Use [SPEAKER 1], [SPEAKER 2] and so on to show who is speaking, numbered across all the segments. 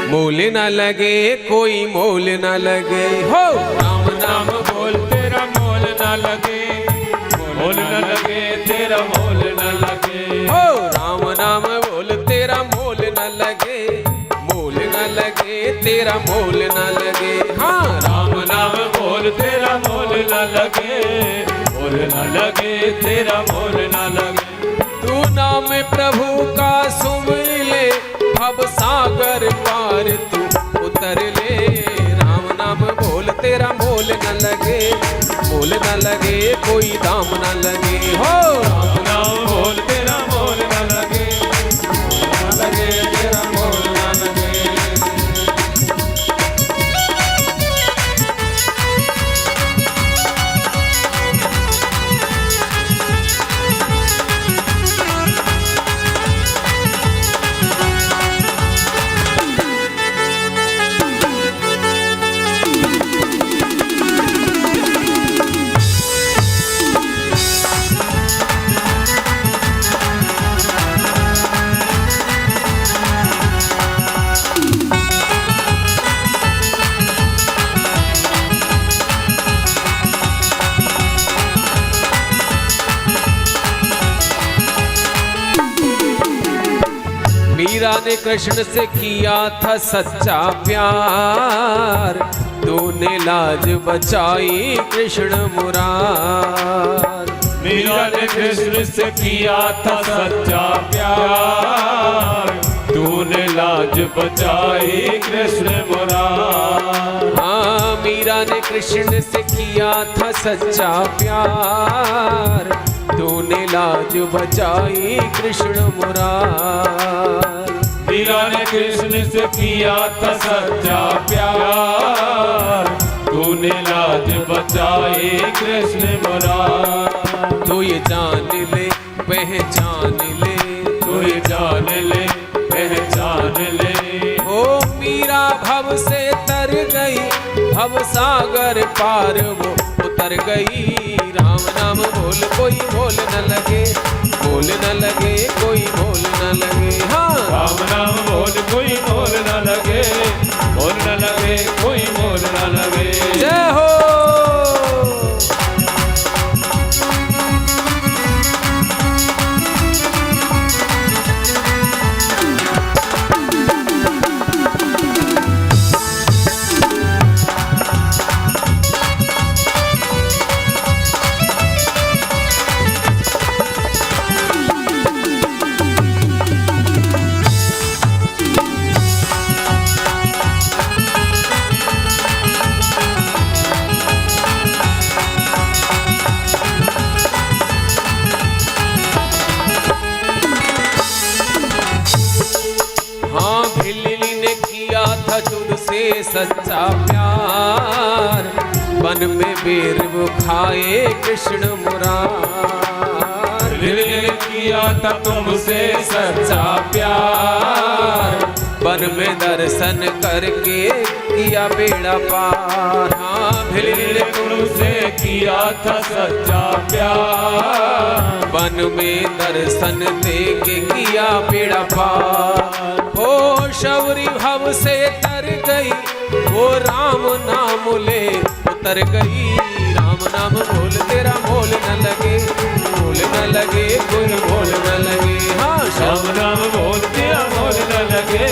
[SPEAKER 1] मोल न लगे कोई मोल न लगे हो। राम नाम बोल
[SPEAKER 2] तेरा मोल न लगे, मोल न लगे तेरा मोल न लगे।
[SPEAKER 1] हो राम नाम बोल तेरा मोल न लगे, मोल न लगे तेरा मोल न लगे। हाँ
[SPEAKER 2] राम नाम बोल तेरा मोल न लगे, मोल न लगे तेरा मोल न लगे।
[SPEAKER 1] तू नाम प्रभु का सुमिर ले, भव सागर पार तू उतर ले। राम नाम बोल तेरा मोल न लगे, मोल न लगे कोई दाम न लगे। हो
[SPEAKER 2] राम नाम बोल तेरा मोल न लगे, मोल न लगे तेरा मोल न लगे।
[SPEAKER 1] मीरा ने कृष्ण से किया था सच्चा प्यार, तूने लाज बचाई कृष्ण मुरार।
[SPEAKER 2] मीरा ने कृष्ण से किया था सच्चा प्यार, तूने लाज बचाई कृष्ण मुरार।
[SPEAKER 1] हाँ मीरा ने कृष्ण से किया था सच्चा प्यार, तूने लाज बचाई कृष्ण मुरार।
[SPEAKER 2] मीरा ने कृष्ण से किया था सच्चा प्यार, तूने लाज बचाई कृष्ण मुरार।
[SPEAKER 1] तो ये जान ले पहचान ले,
[SPEAKER 2] तू ये जान ले पहचान ले।
[SPEAKER 1] ओ मीरा भव से तर गई, भव सागर पार वो उतर गई। राम नाम बोल कोई मोल न लगे, मोल न लगे कोई मोल न लगे। हाँ
[SPEAKER 2] राम नाम बोल कोई मोल न लगे, मोल न लगे कोई मोल न लगे।
[SPEAKER 1] जय हो। तुझसे सच्चा प्यार, वन में बेर वो खाए कृष्ण मुरार।
[SPEAKER 2] किया था तुमसे सच्चा प्यार,
[SPEAKER 1] वन में दर्शन करके किया बेड़ा पार। हाँ
[SPEAKER 2] फिर तुमसे किया था सच्चा प्यार,
[SPEAKER 1] वन में दर्शन दे के किया बेड़ा पार। ओ शौरी भव से तर गई, वो राम नाम ले उतर गई। राम नाम बोल तेरा मोल न लगे, मोल न लगे कोई मोल न लगे। हाँ
[SPEAKER 2] राम नाम बोल तेरा मोल न लगे,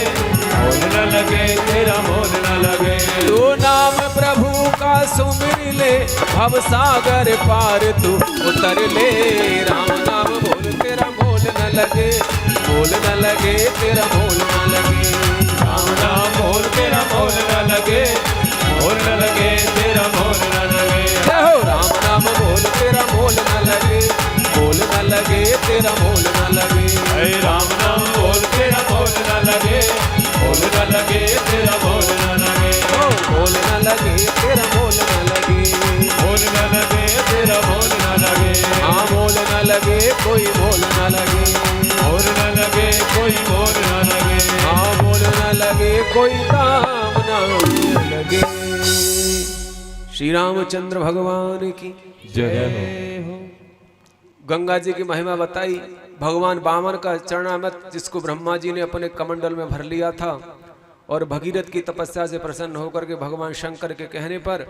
[SPEAKER 2] मोल न लगे तेरा मोल न लगे।
[SPEAKER 1] तू नाम प्रभु का सुमिर ले, भव सागर पार तू उतर ले। राम नाम बोल तेरा मोल न लगे, मोल न लगे तेरा मोल न लगे।
[SPEAKER 2] राम नाम बोल तेरा मोल न लगे, मोल न लगे तेरा मोल न लगे।
[SPEAKER 1] जय हो। राम नाम बोल तेरा मोल न लगे, मोल न लगे तेरा मोल न लगे।
[SPEAKER 2] हे राम नाम बोल तेरा मोल न लगे, मोल न लगे तेरा मोल न लगे।
[SPEAKER 1] ओ मोल न लगे तेरा मोल न लगे,
[SPEAKER 2] मोल न लगे तेरा मोल न लगे।
[SPEAKER 1] हाँ मोल न लगे कोई मोल न लगे,
[SPEAKER 2] मोल न लगे कोई मोल न लगे।
[SPEAKER 1] हाँ मोल न लगे कोई दाम न लगे। श्री रामचंद्र भगवान की
[SPEAKER 2] जय हो।
[SPEAKER 1] गंगा जी की महिमा बताई। भगवान वामन का चरणामृत जिसको ब्रह्मा जी ने अपने कमंडल में भर लिया था, और भगीरथ की तपस्या से प्रसन्न होकर के भगवान शंकर के कहने पर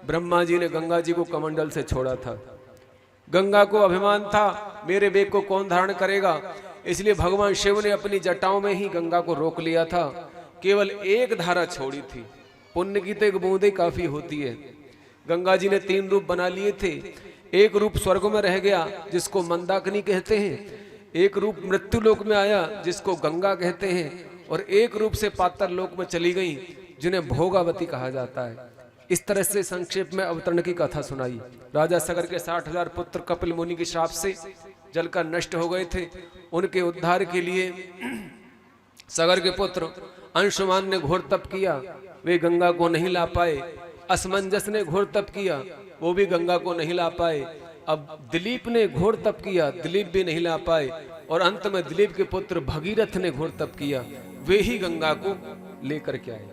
[SPEAKER 1] ब्रह्मा जी ने गंगा जी को कमंडल से छोड़ा था। गंगा को अभिमान था, मेरे वेग को कौन धारण करेगा, इसलिए भगवान शिव ने अपनी जटाओं में ही गंगा को रोक लिया था। केवल एक धारा छोड़ी थी। पुण्य की तो एक बूंदे काफी होती है। गंगा जी ने 3 रूप बना लिए थे। एक रूप स्वर्ग में रह गया जिसको मंदाकिनी कहते हैं, एक रूप मृत्यु लोक में आया जिसको गंगा कहते हैं, और एक रूप से पाताल लोक में चली गई जिन्हें भोगावती कहा जाता है। इस तरह से संक्षेप में अवतरण की कथा सुनाई। राजा सगर के 60,000 पुत्र कपिल मुनि के श्राप से जल का नष्ट हो गए थे। उनके उद्धार के लिए सगर के पुत्र अंशुमान ने घोर तप किया, वे गंगा को नहीं ला पाए। असमंजस ने घोर तप किया, वो भी गंगा को नहीं ला पाए। अब दिलीप ने घोर तप किया, दिलीप भी नहीं ला पाए। और अंत में दिलीप के पुत्र भगीरथ ने घोर तप किया, वे ही गंगा को लेकर के आए।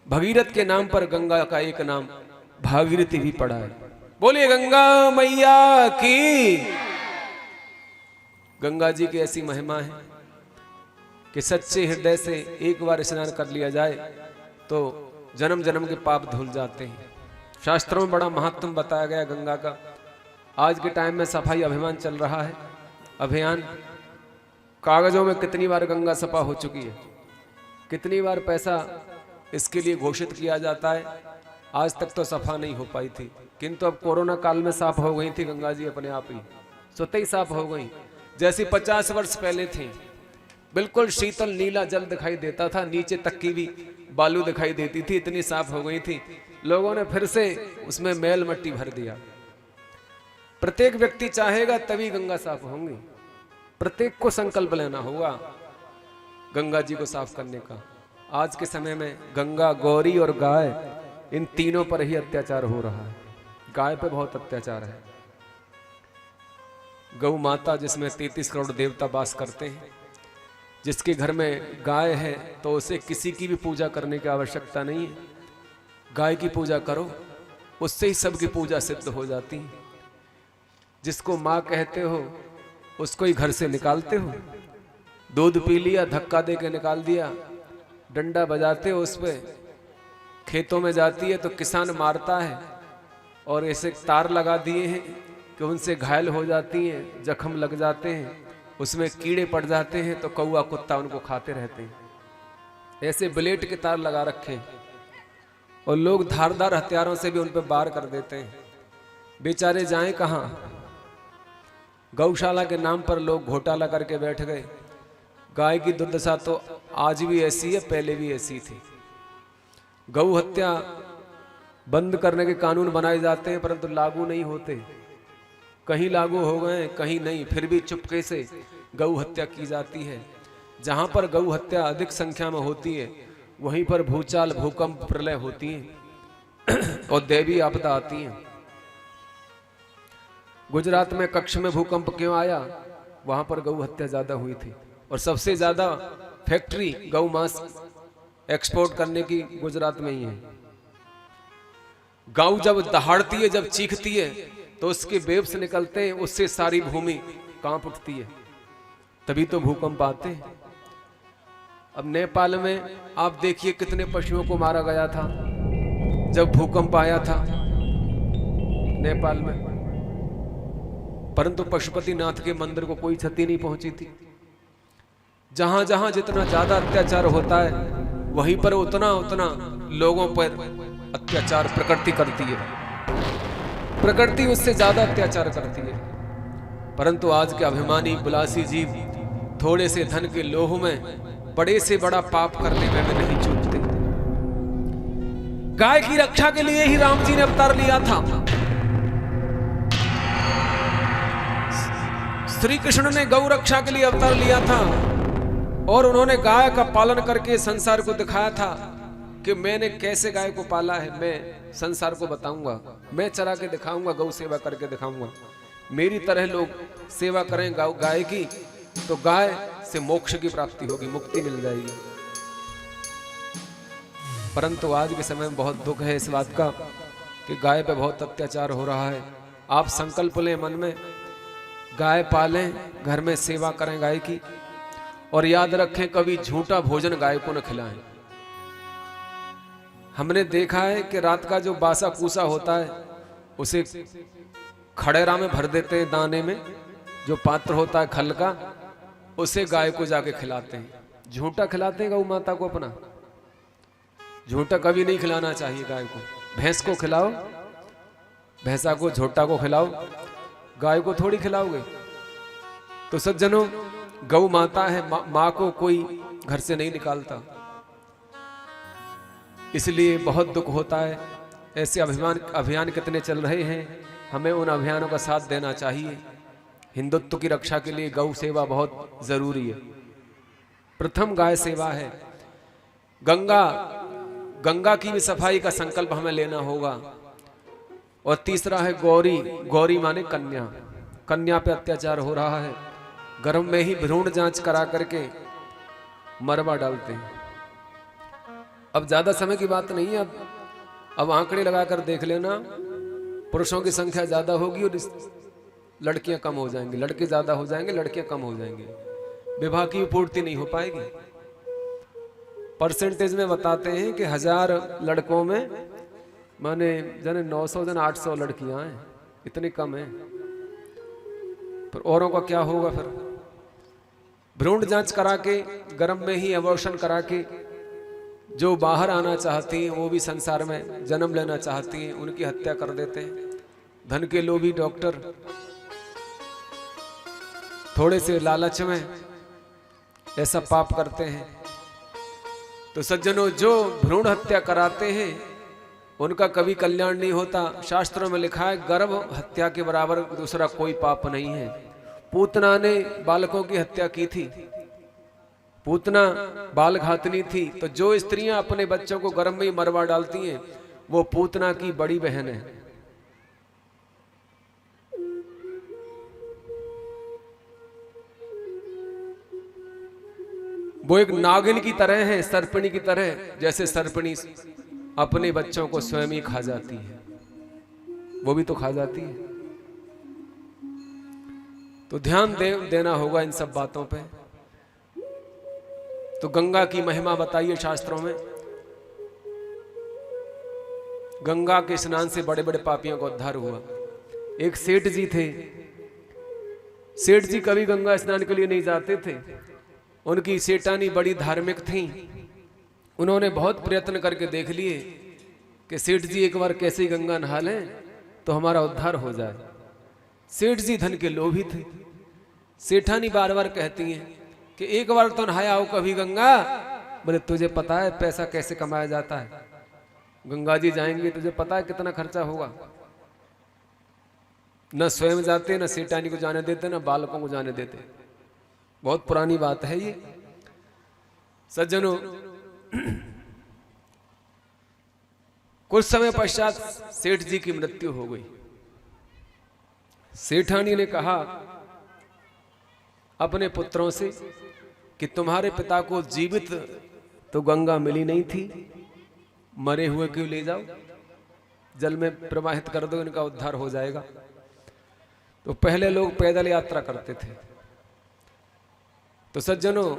[SPEAKER 1] भगीरथ के नाम पर गंगा का एक नाम भागीरथी भी पड़ा है। बोलिए गंगा मैया की। गंगा जी की ऐसी महिमा है कि सच्चे हृदय से एक बार स्नान कर लिया जाए तो जन्म जन्म के पाप धुल जाते हैं। शास्त्रों में बड़ा महत्व बताया गया गंगा का। आज के टाइम में सफाई अभियान चल रहा है। अभियान कागजों में कितनी बार गंगा सफा हो चुकी है, कितनी बार पैसा इसके लिए घोषित किया जाता है, आज तक तो सफा नहीं हो पाई थी। किंतु अब कोरोना काल में साफ हो गई थी गंगा जी, अपने आप ही स्वतः ही साफ हो गई। जैसी 50 वर्ष पहले थी, बिल्कुल शीतल नीला जल दिखाई देता था, नीचे तक की भी बालू दिखाई देती थी, इतनी साफ हो गई थी। लोगों ने फिर से उसमें मैल मट्टी भर दिया। प्रत्येक व्यक्ति चाहेगा तभी गंगा साफ होंगी। प्रत्येक को संकल्प लेना होगा गंगा जी को साफ करने का। आज के समय में गंगा, गौरी और गाय, इन तीनों पर ही अत्याचार हो रहा है। गाय पे बहुत अत्याचार है। गौ माता जिसमें 33 करोड़ देवता वास करते हैं, जिसके घर में गाय है तो उसे किसी की भी पूजा करने की आवश्यकता नहीं है। गाय की पूजा करो, उससे ही सबकी पूजा सिद्ध हो जाती है। जिसको माँ कहते हो उसको ही घर से निकालते हो। दूध पी लिया, धक्का दे के निकाल दिया, डंडा बजाते हो उस पे, खेतों में जाती है तो किसान मारता है और ऐसे तार लगा दिए हैं कि उनसे घायल हो जाती हैं, जख्म लग जाते हैं, उसमें कीड़े पड़ जाते हैं तो कौआ कुत्ता उनको खाते रहते हैं। ऐसे ब्लेड के तार लगा रखे हैं और लोग धारदार हथियारों से भी उन पर वार कर देते हैं। बेचारे जाएं कहाँ। गौशाला के नाम पर लोग घोटाला करके बैठ गए। गाय की दुर्दशा तो आज भी ऐसी है, पहले भी ऐसी थी। गौ हत्या बंद करने के कानून बनाए जाते हैं परंतु लागू नहीं होते। कहीं लागू हो गए, कहीं नहीं, फिर भी चुपके से गौ हत्या की जाती है। जहां पर गौ हत्या अधिक संख्या में होती है वहीं पर भूचाल, भूकंप, प्रलय होती है और दैवीय आपदा आती है। गुजरात में कच्छ में भूकंप क्यों आया? वहां पर गौ हत्या ज्यादा हुई थी और सबसे ज्यादा फैक्ट्री गौ मांस एक्सपोर्ट करने की गुजरात में ही है। गौ जब दहाड़ती है, जब चीखती है तो उसके वेव्स निकलते हैं, उससे सारी भूमि कांप उठती है, तभी तो भूकंप आते हैं। अब नेपाल में आप देखिए कितने पशुओं को मारा गया था जब भूकंप आया था नेपाल में, परंतु पशुपतिनाथ के मंदिर को कोई क्षति नहीं पहुंची थी। जहां जहां जितना ज्यादा अत्याचार होता है वहीं पर उतना उतना लोगों पर अत्याचार प्रकृति करती है। प्रकृति उससे ज्यादा अत्याचार करती है। परंतु आज के अभिमानी बुलासी जीव थोड़े से धन के लोभ में बड़े से बड़ा पाप करने में भी नहीं चूकते। गाय की रक्षा के लिए ही राम जी ने अवतार लिया था। श्री कृष्ण ने गौ रक्षा के लिए अवतार लिया था और उन्होंने गाय का पालन करके संसार को दिखाया था कि मैंने कैसे गाय को पाला है, मैं संसार को बताऊंगा, मैं चरा के दिखाऊंगा, गौ सेवा करके दिखाऊंगा। मेरी तरह लोग सेवा करें गाय की तो गाय से मोक्ष की प्राप्ति होगी, मुक्ति मिल जाएगी। परंतु आज के समय में बहुत दुख है इस बात का कि गाय पे बहुत अत्याचार हो रहा है। आप संकल्प लें मन में, गाय पालें, घर में सेवा करें गाय की, और याद रखें कभी झूठा भोजन गाय को न खिलाएं। हमने देखा है कि रात का जो बासा कूसा होता है उसे खड़ेरा में भर देते हैं, दाने में जो पात्र होता है खल का, उसे गाय को जाके खिलाते हैं। झूठा खिलाते हैं गौ माता को अपना, झूठा कभी नहीं खिलाना चाहिए गाय को। भैंस को खिलाओ, भैंसा को झोटा को खिलाओ, गाय को थोड़ी खिलाओगे। तो सज्जनों, गौ माता है, माँ को कोई घर से नहीं निकालता, इसलिए बहुत दुख होता है। ऐसे अभियान कितने चल रहे हैं, हमें उन अभियानों का साथ देना चाहिए। हिंदुत्व की रक्षा के लिए गौ सेवा बहुत जरूरी है। प्रथम गाय सेवा है। गंगा की भी सफाई का संकल्प हमें लेना होगा। और तीसरा है गौरी। गौरी माने कन्या। कन्या पे अत्याचार हो रहा है, गर्भ में ही भ्रूण जांच करा करके मरवा डालते हैं। अब ज्यादा समय की बात नहीं है, अब आंकड़े लगाकर देख लेना, पुरुषों की संख्या ज्यादा होगी और लड़कियां कम हो जाएंगी, लड़के ज्यादा हो जाएंगे, लड़कियां कम हो जाएंगी, विवाह की पूर्ति नहीं हो पाएगी। परसेंटेज में बताते हैं कि 1000 लड़कों में माने जाने 900 जन 800 लड़कियां हैं, इतनी कम है। पर औरों का क्या होगा फिर? भ्रूण जांच करा के, गर्भ में ही अबॉर्शन करा के जो बाहर आना चाहती हैं, वो भी संसार में जन्म लेना चाहती हैं, उनकी हत्या कर देते हैं। धन के लोभी डॉक्टर थोड़े से लालच में ऐसा पाप करते हैं। तो सज्जनों, जो भ्रूण हत्या कराते हैं उनका कभी कल्याण नहीं होता। शास्त्रों में लिखा है गर्भ हत्या के बराबर दूसरा कोई पाप नहीं है। पूतना ने बालकों की हत्या की थी, पूतना बाल घातनी थी। तो जो स्त्रियां अपने बच्चों को गर्भ में ही मरवा डालती हैं, वो पूतना की बड़ी बहन है। वो एक नागिन की तरह है, सर्पिणी की तरह। जैसे सर्पिणी अपने बच्चों को स्वयं ही खा जाती है, वो भी तो खा जाती है। तो ध्यान देना होगा इन सब बातों पे। तो गंगा की महिमा बताइए शास्त्रों में। गंगा के स्नान से बड़े बड़े पापियों का उद्धार हुआ। एक सेठ जी थे, सेठ जी कभी गंगा स्नान के लिए नहीं जाते थे। उनकी सेठानी बड़ी धार्मिक थी। उन्होंने बहुत प्रयत्न करके देख लिए कि सेठ जी एक बार कैसे गंगा नहा लें तो हमारा उद्धार हो जाए। सेठ जी धन के लोभी थे। सेठानी बार बार कहती हैं कि एक बार तो नहाया हो कभी गंगा। बोले तुझे पता है पैसा कैसे कमाया जाता है? गंगा जी जाएंगे, तुझे पता है कितना खर्चा होगा। न स्वयं जाते, न सेठानी को जाने देते, न बालकों को जाने देते। बहुत पुरानी बात है ये। सज्जनों, कुछ समय पश्चात सेठ जी की मृत्यु हो गई। सेठानी ने कहा अपने पुत्रों से कि तुम्हारे पिता को जीवित तो गंगा मिली नहीं थी, मरे हुए क्यों ले जाओ, जल में प्रवाहित कर दो, इनका उद्धार हो जाएगा। तो पहले लोग पैदल यात्रा करते थे। तो सज्जनों,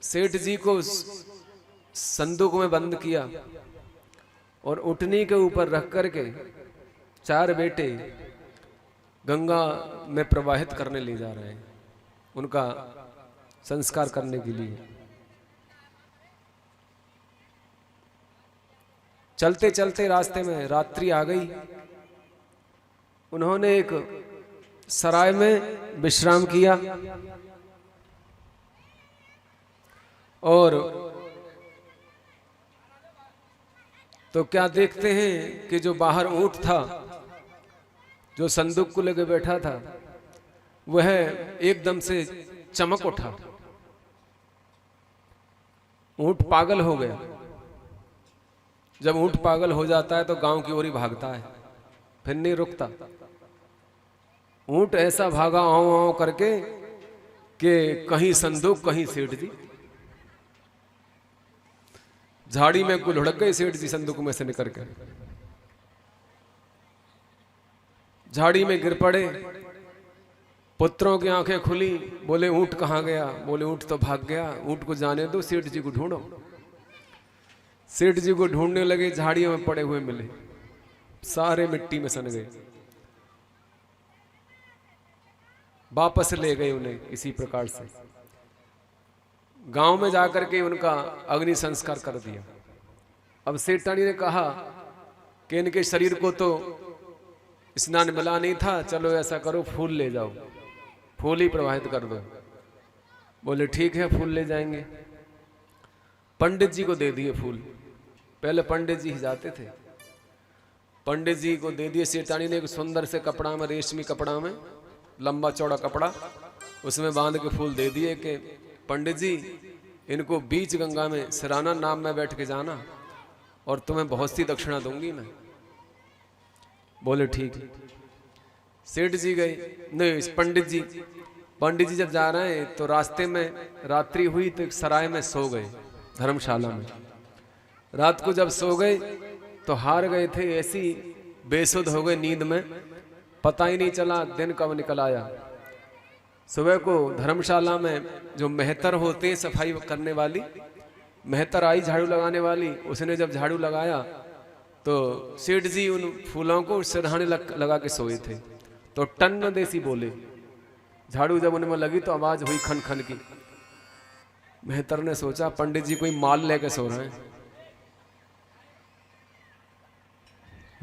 [SPEAKER 1] सेठ जी को संदूक में बंद किया और उठनी के ऊपर रख करके 4 बेटे गंगा में प्रवाहित करने ले जा रहे हैं, उनका संस्कार करने के लिए। चलते चलते रास्ते में रात्रि आ गई। उन्होंने एक सराय में विश्राम किया और तो क्या देखते हैं कि जो बाहर ऊंट था, जो संदूक को लेकर बैठा था, वह एकदम से चमक उठा। ऊंट पागल हो गया। जब ऊंट पागल हो जाता है तो गांव की ओर ही भागता है, फिर नहीं रुकता। ऊंट ऐसा भागा आऊं आऊं करके कि कहीं संदूक कहीं सेठ जी। झाड़ी में कुल लुढ़क गए सेठ जी संदूक में से निकल कर, झाड़ी में गिर पड़े। पुत्रों की आंखें खुली, बोले ऊंट कहाँ गया? बोले ऊंट तो भाग गया, ऊंट को जाने दो, सेठ जी को ढूंढो। सेठ जी को ढूंढने लगे, झाड़ियों में पड़े हुए मिले, सारे मिट्टी में सन गए। वापस ले गए उन्हें इसी प्रकार से। गांव में जाकर के उनका अग्नि संस्कार कर दिया। अब सेठानी ने कहा कि इनके शरीर को तो स्नान मिला नहीं था, चलो ऐसा करो फूल ले जाओ, फूल ही प्रवाहित कर दो। बोले ठीक है, फूल ले जाएंगे। पंडित जी को दे दिए फूल। पहले पंडित जी ही जाते थे, पंडित जी को दे दिए। सेठानी ने एक सुंदर से कपड़ा में, रेशमी कपड़ा में, लंबा चौड़ा कपड़ा, उसमें बांध के फूल दे दिए कि पंडित जी इनको बीच गंगा में सिराना नाम में बैठ के जाना और तुम्हें बहुत सी दक्षिणा दूंगी मैं। बोले ठीक है। सेठ जी गए, नहीं पंडित जी जब जा रहे हैं तो रास्ते में रात्रि हुई तो एक सराय में सो गए, धर्मशाला में। रात को जब सो गए तो हार गए थे, ऐसी बेसुध हो गए नींद में, पता ही नहीं चला दिन कब निकल आया। सुबह को धर्मशाला में जो मेहतर होते हैं सफाई करने वाली, मेहतर आई झाड़ू लगाने वाली, उसने जब झाड़ू लगाया तो सेठ जी उन फूलों को सिरहाने लगा के सोए थे। तो टन देसी बोले, झाड़ू जब उनमें लगी तो आवाज हुई खन खन की। मेहतर ने सोचा पंडित जी कोई माल लेके सो रहे हैं,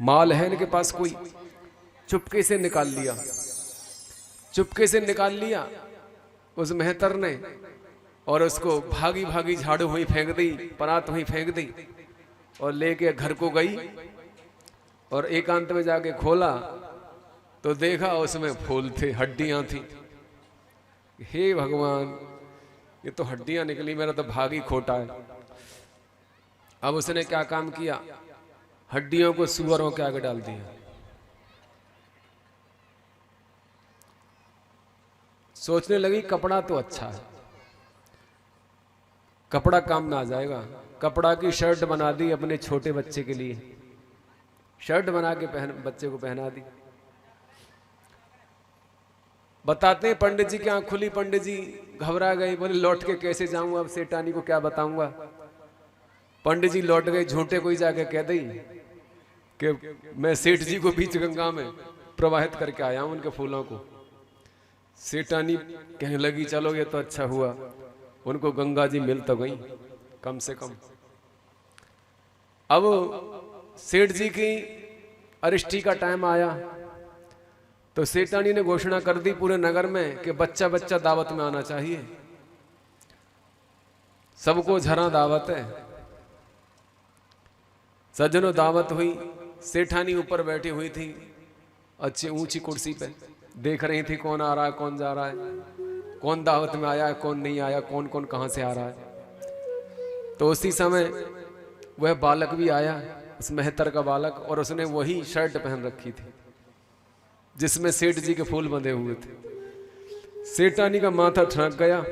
[SPEAKER 1] माल है इनके पास कोई। चुपके से निकाल लिया, चुपके से निकाल लिया उस मेहतर ने, और उसको भागी भागी झाड़ू हुई फेंक दी, परात हुई फेंक दी, और लेके घर को गई। और एकांत में जाके खोला तो देखा उसमें फूल थे, हड्डियां थी। हे भगवान, ये तो हड्डियां निकली, मेरा तो भागी खोटा है। अब उसने क्या काम किया, हड्डियों को सुअरों के आगे डाल दिया। सोचने लगी कपड़ा तो अच्छा है, कपड़ा काम में आ जाएगा। कपड़ा की शर्ट बना दी अपने छोटे बच्चे के लिए, शर्ट बना के बच्चे को पहना दी। बताते हैं पंडित जी की आंख खुली, पंडित जी घबरा गए, बोले लौट के कैसे जाऊं, अब सेठानी को क्या बताऊंगा। पंडित जी लौट गए, झूठे कोई जाके कह दी कि मैं सेठ जी को बीच गंगा में प्रवाहित करके आया हूं उनके फूलों को। सेठानी कहने लगी चलो ये तो अच्छा हुआ, उनको गंगा जी मिल तो गई कम से कम। अब सेठ जी की अरिष्टी का टाइम आया तो सेठानी ने घोषणा कर दी पूरे नगर में कि बच्चा बच्चा दावत में आना चाहिए। सबको झरा दावत है। सज्जनों दावत हुई। सेठानी ऊपर बैठी हुई थी अच्छी ऊंची कुर्सी पे, देख रही थी कौन आ रहा है कौन जा रहा है, कौन दावत में आया है कौन नहीं आया, कौन कौन कहां से आ रहा है। तो उसी समय वह बालक भी आया, उस मेहतर का बालक, और उसने वही शर्ट पहन रखी थी जिसमें सेठ जी के फूल बंधे हुए थे। सेठानी का माथा ठनक गया।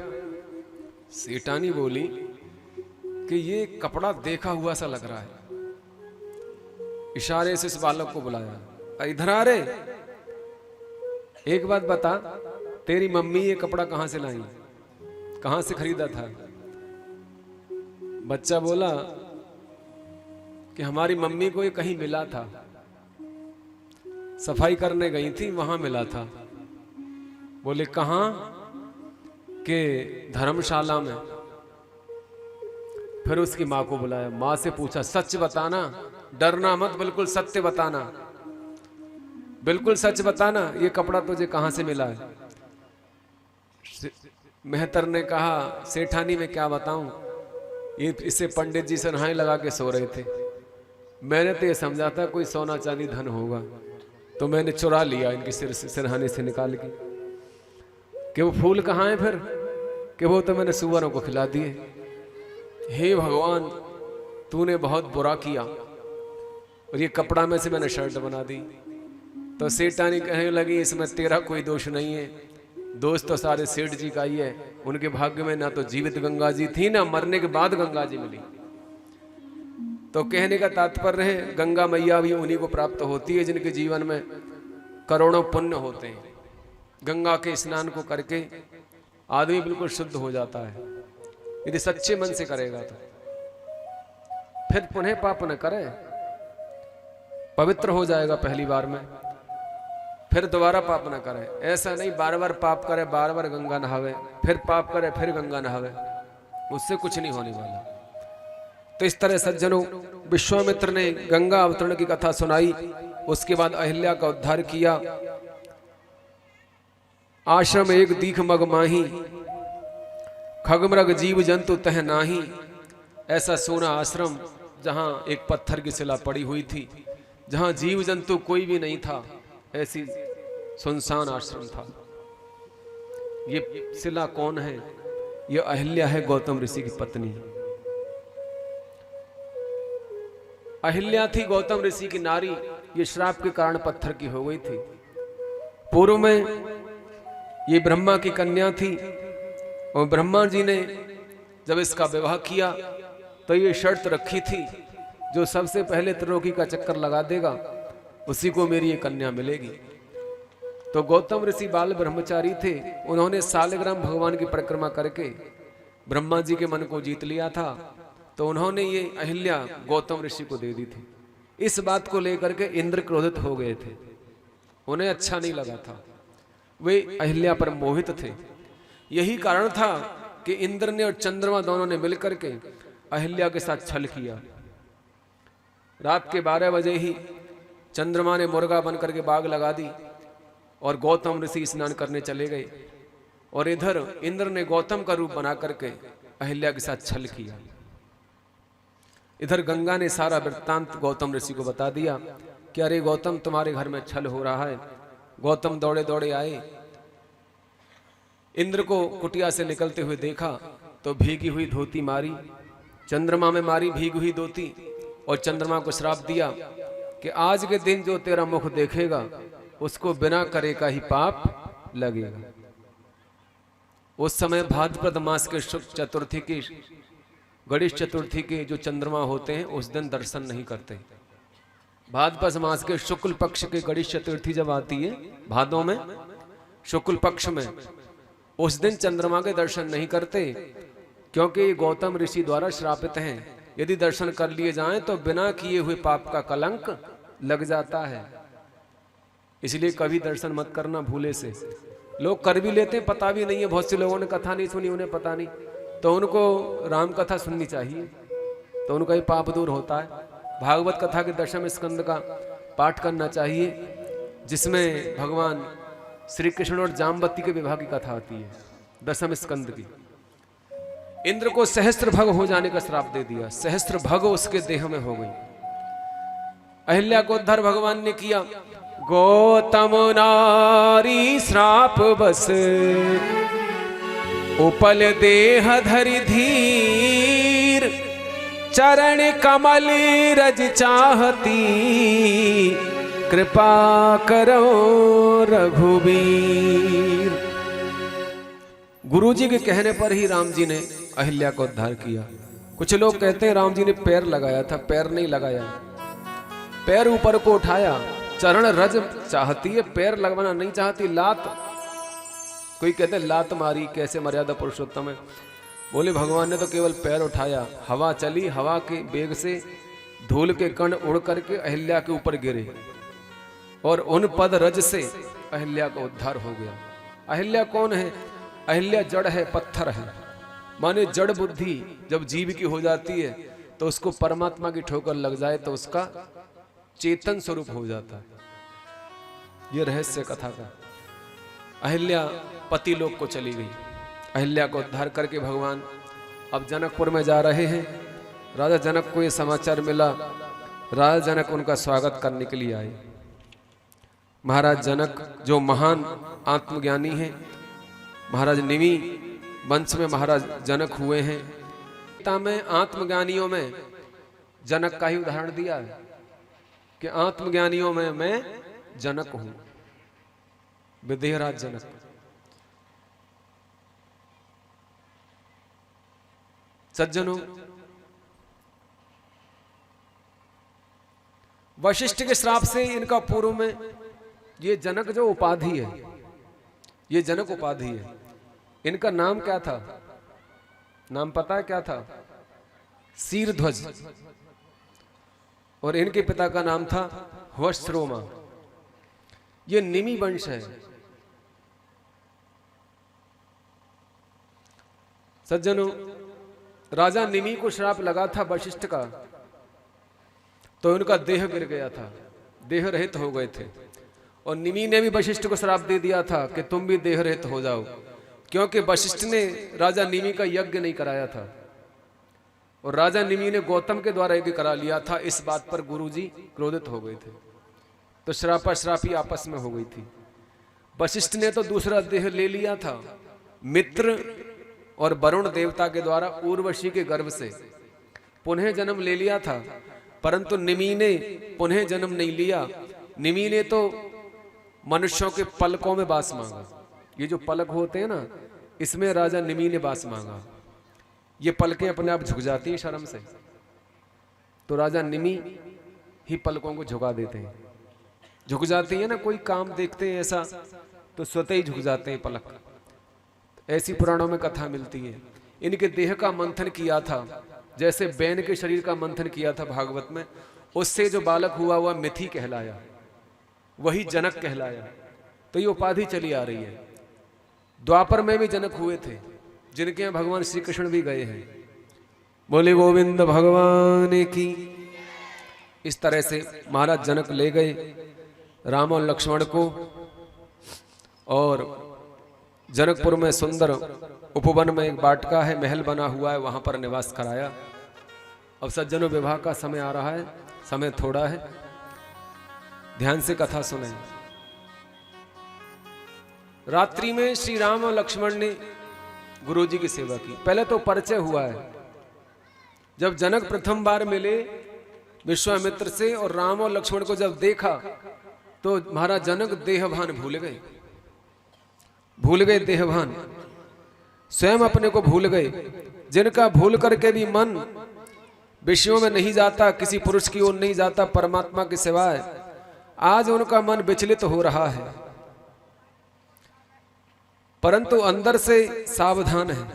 [SPEAKER 1] सेठानी बोली कि ये कपड़ा देखा हुआ सा लग रहा है। इशारे से इस बालक को बुलाया, इधर आ रे, एक बात बता, तेरी मम्मी ये कपड़ा कहां से लाई, कहां से खरीदा था। बच्चा बोला कि हमारी मम्मी को ये कहीं मिला था, सफाई करने गई थी वहां मिला था। बोले कहां, के धर्मशाला में। फिर उसकी मां को बुलाया, मां से पूछा सच बताना, डरना मत, बिल्कुल सत्य बताना, बिल्कुल सच बताना, ये कपड़ा तुझे कहां से मिला है। मेहतर ने कहा सेठानी में क्या बताऊं, ये इसे पंडित जी सिरहाने लगा के सो रहे थे। मैंने तो ये समझा था कोई सोना चांदी धन होगा, तो मैंने चुरा लिया इनके सिरहाने से निकाल के। कि वो फूल कहाँ हैं फिर, कि वो तो मैंने सुअरों को खिला दिए। हे भगवान, तूने बहुत बुरा किया, और ये कपड़ा में से मैंने शर्ट बना दी। तो सेठानी कहने लगी इसमें तेरा कोई दोष नहीं है, दोष तो सारे सेठ जी का ही है। उनके भाग्य में ना तो जीवित गंगा जी थी, ना मरने के बाद गंगा जी मिली। तो कहने का तात्पर्य है गंगा मैया भी उन्हीं को प्राप्त होती है जिनके जीवन में करोड़ों पुण्य होते हैं। गंगा के स्नान को करके आदमी बिल्कुल शुद्ध हो जाता है, यदि सच्चे मन से करेगा तो। फिर पुनः पाप न करे, पवित्र हो जाएगा पहली बार में, फिर दोबारा पाप न करे। ऐसा नहीं बार बार पाप करे, बार बार गंगा नहावे, फिर पाप करे, फिर गंगा नहावे, उससे कुछ नहीं होने वाला। तो इस तरह सज्जनों, विश्वामित्र ने गंगा अवतरण की कथा सुनाई, उसके बाद अहिल्या का उद्धार किया। आश्रम एक दीख मग माही, खगमृग जीव जंतु तह नाही। ऐसा सोना आश्रम जहां एक पत्थर की शिला पड़ी हुई थी, जहां जीव जंतु कोई भी नहीं था, ऐसी सुनसान आश्रम था। ये शिला कौन है? ये अहिल्या है, गौतम ऋषि की पत्नी। अहिल्या थी गौतम ऋषि की नारी, ये श्राप के कारण पत्थर की हो गई थी। पूर्व में ये ब्रह्मा की कन्या थी, और ब्रह्मा जी ने जब इसका विवाह किया तो ये शर्त रखी थी, जो सबसे पहले त्रिलोकी का चक्कर लगा देगा उसी को मेरी ये कन्या मिलेगी। तो गौतम ऋषि बाल ब्रह्मचारी थे, उन्होंने सालग्राम भगवान की परिक्रमा करके ब्रह्मा जी के मन को जीत लिया था। तो उन्होंने ये अहिल्या गौतम ऋषि को दे दी थी। इस बात को लेकर के इंद्र क्रोधित हो गए थे, उन्हें अच्छा नहीं लगा था, वे अहिल्या पर मोहित थे। यही कारण था कि इंद्र ने और चंद्रमा दोनों ने मिलकर के अहिल्या के साथ छल किया। रात के 12 बजे ही चंद्रमा ने मुर्गा बन करके बाग लगा दी और गौतम ऋषि स्नान करने चले गए, और इधर इंद्र ने गौतम का रूप बना करके अहिल्या के साथ छल किया। इधर गंगा ने सारा वृत्तांत गौतम ऋषि को बता दिया कि अरे गौतम, तुम्हारे घर में छल हो रहा है। गौतम दौड़े दौड़े आए, इंद्र को कुटिया से निकलते हुए देखा तो भीगी हुई धोती मारी, चंद्रमा में मारी भीगी हुई धोती, और चंद्रमा को श्राप दिया कि आज के दिन जो तेरा मुख देखेगा उसको बिना करे का ही पाप लगेगा। उस समय भाद्रपद मास के शुक्ल चतुर्थी की, गणेश चतुर्थी के जो चंद्रमा होते हैं उस दिन दर्शन नहीं करते। भाद्रपद मास के शुक्ल पक्ष के गणेश चतुर्थी जब आती है भादों में, शुक्ल पक्ष में, उस दिन चंद्रमा के दर्शन नहीं करते, क्योंकि ये गौतम ऋषि द्वारा श्रापित हैं। यदि दर्शन कर लिए जाएं तो बिना किए हुए पाप का कलंक लग जाता है। इसलिए कभी दर्शन मत करना भूले से। लोग कर भी लेते हैं, पता भी नहीं है, बहुत से लोगों ने कथा नहीं सुनी, उन्हें पता नहीं, तो उनको राम कथा सुननी चाहिए, तो उनका ही पाप दूर होता है। भागवत कथा के दशम स्कंद का पाठ करना चाहिए, जिसमें भगवान श्री कृष्ण और जाम्बती के विवाह की कथा आती है, दशम स्कंद की। इंद्र को सहस्त्र भग हो जाने का श्राप दे दिया, सहस्त्र भग उसके देह में हो गई। अहिल्या को उद्धार भगवान ने किया। गौतम नारी श्राप बस, उपल देह धरि धीर, चरण कमल रज चाहती, कृपा करो रघुबीर। गुरुजी के कहने पर ही राम जी ने अहिल्या को उद्धार किया। कुछ लोग कहते हैं राम जी ने पैर लगाया था, पैर नहीं लगाया, पैर ऊपर को उठाया, चरण रज चाहती है, पैर लगवाना नहीं चाहती, लात। कोई कहते हैं लात मारी, कैसे मर्यादा पुरुषोत्तम है। बोले भगवान ने तो केवल पैर उठाया, हवा चली, हवा के वेग से धूल के कण उड़ करके अहिल्या के ऊपर गिरे, और उन पद रज से अहिल्या का उद्धार हो गया। अहिल्या कौन है? अहिल्या जड़ है, पत्थर है, माने जड़ बुद्धि जब जीव की हो जाती है तो उसको परमात्मा की ठोकर लग जाए तो उसका चेतन स्वरूप हो जाता है। यह रहस्य कथा का। अहिल्या पति लोक को चली गई। अहिल्या को उद्धार करके भगवान अब जनकपुर में जा रहे हैं। राजा जनक को यह समाचार मिला, राजा जनक उनका स्वागत करने के लिए आए। महाराज जनक जो महान आत्मज्ञानी हैं, महाराज निमि वंश में महाराज जनक हुए हैं। गीता में आत्मज्ञानियों में जनक का ही उदाहरण दिया है कि आत्मज्ञानियों में मैं जनक हूं, विदेहराज जनक। सज्जनों, वशिष्ठ के श्राप से इनका पूर्व में ये जनक जो उपाधि है, ये जनक उपाधि है। इनका नाम क्या था? नाम पता है क्या था? शीरध्वज। और इनके पिता का नाम था वत्सरोमा। ये निमि वंश है। सज्जनों, राजा निमि को श्राप लगा था वशिष्ठ का, तो उनका देह गिर गया था, देह रहित हो गए थे। और निमि ने भी वशिष्ठ को श्राप दे दिया था कि तुम भी देह रहित हो जाओ, क्योंकि वशिष्ठ ने राजा निमि का यज्ञ नहीं कराया था और राजा निमि ने गौतम के द्वारा यज्ञ करा लिया था। इस बात पर गुरुजी क्रोधित हो गए थे, तो श्रापा श्रापी आपस में हो गई थी। वशिष्ठ ने तो दूसरा देह ले लिया था, मित्र और वरुण देवता के द्वारा उर्वशी के गर्भ से पुनः जन्म ले लिया था, परंतु निमि ने पुनः जन्म नहीं लिया। निमि ने तो मनुष्यों के पलकों में वास मांगा। ये जो पलक होते हैं ना, इसमें राजा निमि ने वास मांगा। ये पलकें अपने आप झुक जाती है शर्म से, तो राजा निमि ही पलकों को झुका देते हैं। झुक जाती है ना, कोई काम देखते हैं ऐसा तो स्वतः ही झुक जाते हैं पलक। ऐसी पुराणों में कथा मिलती है। इनके देह का मंथन किया था, जैसे बैन के शरीर का मंथन किया था भागवत में, उससे जो बालक हुआ वह मिथि कहलाया, वही जनक कहलाया। तो ये उपाधि चली आ रही है। द्वापर में भी जनक हुए थे, जिनके यहाँ भगवान श्री कृष्ण भी गए हैं। बोले गोविंद भगवान की। इस तरह से महाराज जनक ले गए राम और लक्ष्मण को, और जनकपुर में सुंदर उपवन में एक बाटका है, महल बना हुआ है, वहां पर निवास कराया। अब सज्जनों, विवाह का समय आ रहा है, समय थोड़ा है, ध्यान से कथा सुने। रात्रि में श्री राम और लक्ष्मण ने गुरु जी की सेवा की। पहले तो परिचय हुआ है। जब जनक प्रथम बार मिले विश्वामित्र से और राम और लक्ष्मण को जब देखा, तो महाराज जनक देहभान भूल गए देहभान, स्वयं अपने को भूल गए। जिनका भूल करके भी मन विषयों में नहीं जाता, किसी पुरुष की ओर नहीं जाता परमात्मा के सिवाय, आज उनका मन विचलित हो रहा है, परंतु अंदर से सावधान है।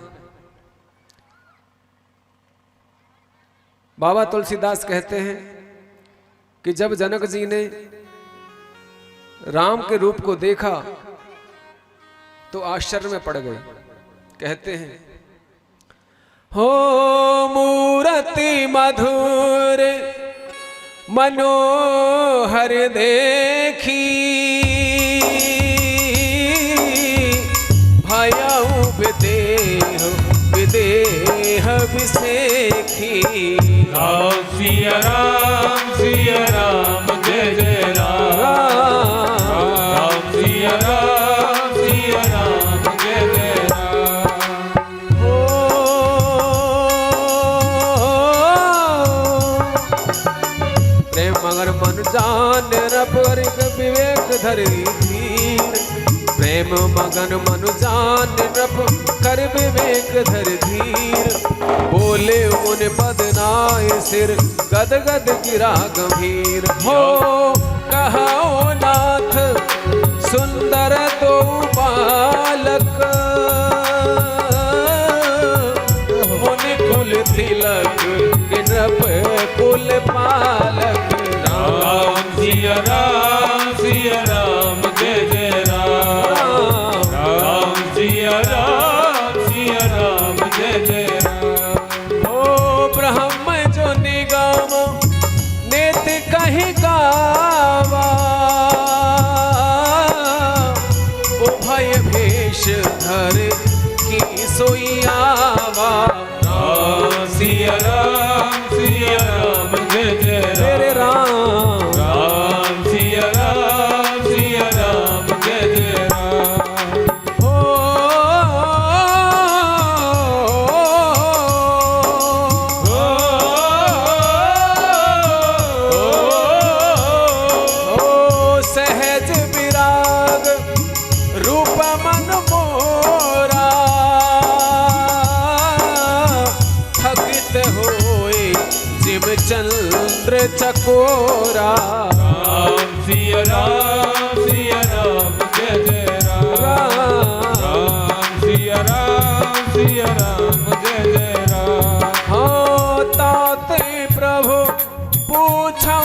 [SPEAKER 1] बाबा तुलसीदास कहते हैं कि जब जनक जी ने राम के रूप को देखा तो आश्चर्य में पड़ गए। कहते हैं, हो मूरति मधुर मनोहर देखी, भयउ विदेह विसेखी।
[SPEAKER 2] सिया राम जय जय राम, राम सिया राम जय जय राम।
[SPEAKER 1] प्रेम मगर मन जान रब विवेक धरी धीर, प्रेम मगन मनु जान रब कर विवेक धर धीर। बोले उन बदनाय सिर गद गद गिरा गंभीर। हो कहाओ नाथ सुंदर तो बालक, मुनि कुल तिलक नृप कुल पालक।
[SPEAKER 2] राम सिया राम जय जय राम, राम सिया राम जय जय राम।
[SPEAKER 1] ओ ब्रह्म जो निगम नेत कहीं गावा, उभय भेष धर की सोइयावा।
[SPEAKER 2] राम सिया राम जय जय
[SPEAKER 1] तेरे राम,
[SPEAKER 2] राम सिया राम जय जय राम।
[SPEAKER 1] ओ सहज विराग रूप मन मोरा, थकित होए जिम चंद्र चकोरा।
[SPEAKER 2] राम सिया राम जय जय राम, राम सिया राम जय जय राम।
[SPEAKER 1] हाँ ताते प्रभु पूछा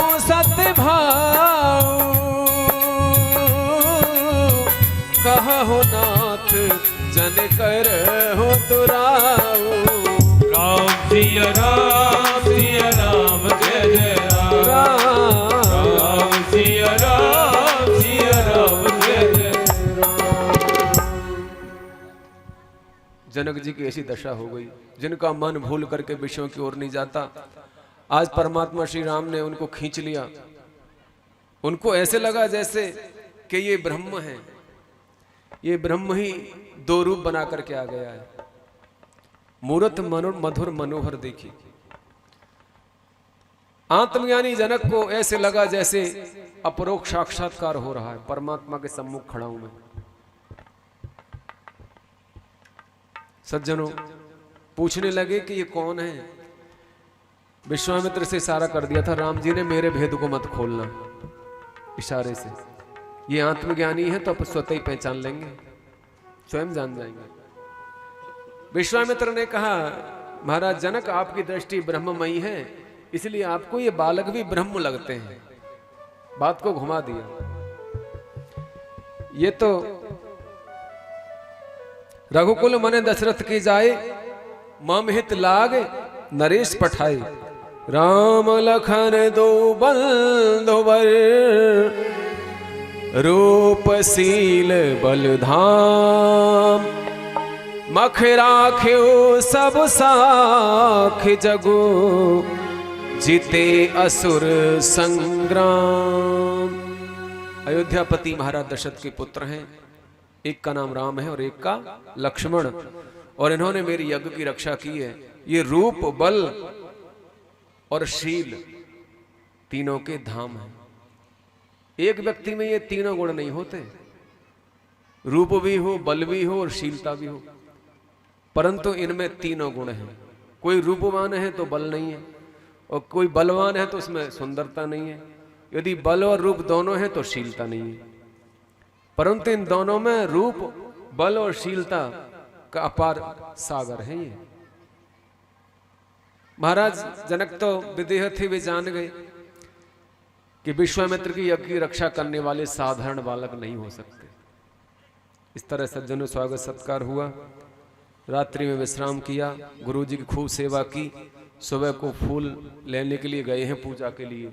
[SPEAKER 1] जनक जी की ऐसी दशा हो गई, जिनका मन भूल करके विषयों की ओर नहीं जाता। आज परमात्मा श्री राम ने उनको खींच लिया। उनको ऐसे लगा जैसे कि ये ब्रह्म है, ये ब्रह्म ही दो रूप बना करके आ गया है। मूरत मधुर मनोहर देखी। आत्मज्ञानी जनक को ऐसे लगा जैसे अपरोक्ष साक्षात्कार हो रहा है, परमात्मा के सम्मुख खड़ा हूं मैं। सज्जनों पूछने लगे कि ये कौन है। विश्वामित्र से इशारा कर दिया था राम जी ने, मेरे भेद को मत खोलना, इशारे से। ये आत्मज्ञानी है तो आप स्वतः ही पहचान लेंगे, स्वयं जान जाएंगे। विश्वामित्र ने कहा महाराज जनक, आपकी दृष्टि ब्रह्ममयी है, इसलिए आपको ये बालक भी ब्रह्म लगते हैं। बात को घुमा दिया। ये तो रघुकुल मन दशरथ की जाए, मम हित लाग नरेश पठाए। राम लखन दो बंधुवर, रूपशील बलधाम। मख राख्यो सब साख जगो, जीते असुर संग्राम। अयोध्यापति महाराज दशरथ के पुत्र हैं, एक का नाम राम है और एक का लक्ष्मण, और इन्होंने मेरी यज्ञ की रक्षा की है। ये रूप बल और शील तीनों के धाम हैं। एक व्यक्ति में ये तीनों गुण नहीं होते, रूप भी हो, बल भी हो और शीलता भी हो, परंतु इनमें तीनों गुण हैं। कोई रूपवान है तो बल नहीं है, और कोई बलवान है तो उसमें सुंदरता नहीं है। यदि बल और रूप दोनों हैं तो शीलता नहीं है, परंतु इन दोनों में रूप बल और शीलता का अपार सागर है ये। महाराज जनक तो विदेह थे, वे जान गए कि विश्वामित्र की यज्ञ की रक्षा करने वाले साधारण बालक नहीं हो सकते। इस तरह सज्जनों स्वागत सत्कार हुआ। रात्रि में विश्राम किया, गुरु जी की खूब सेवा की। सुबह को फूल लेने के लिए गए हैं पूजा के लिए।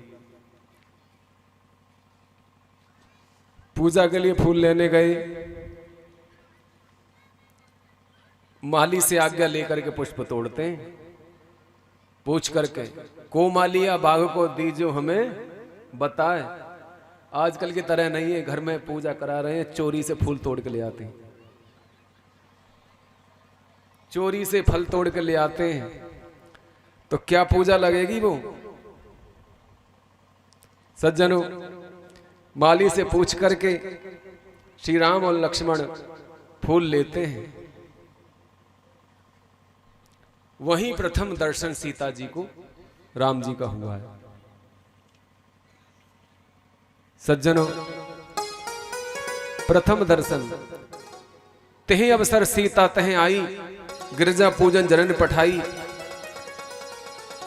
[SPEAKER 1] पूजा के लिए फूल लेने गए, माली से आज्ञा लेकर के पुष्प तोड़ते हैं। पूछ करके को मालिया बाघ को दीजियो हमें बताए। आजकल की तरह नहीं है, घर में पूजा करा रहे हैं, चोरी से फूल तोड़ के ले आते हैं, चोरी से फल तोड़ के ले आते हैं। तो क्या पूजा लगेगी वो। सज्जनों माली से पूछ करके श्री राम और लक्ष्मण फूल लेते हैं। वहीं प्रथम दर्शन सीता जी को राम जी का हुआ है। सज्जनों प्रथम दर्शन तेहि अवसर सीता तह आई, गिरजा पूजन जनन पठाई।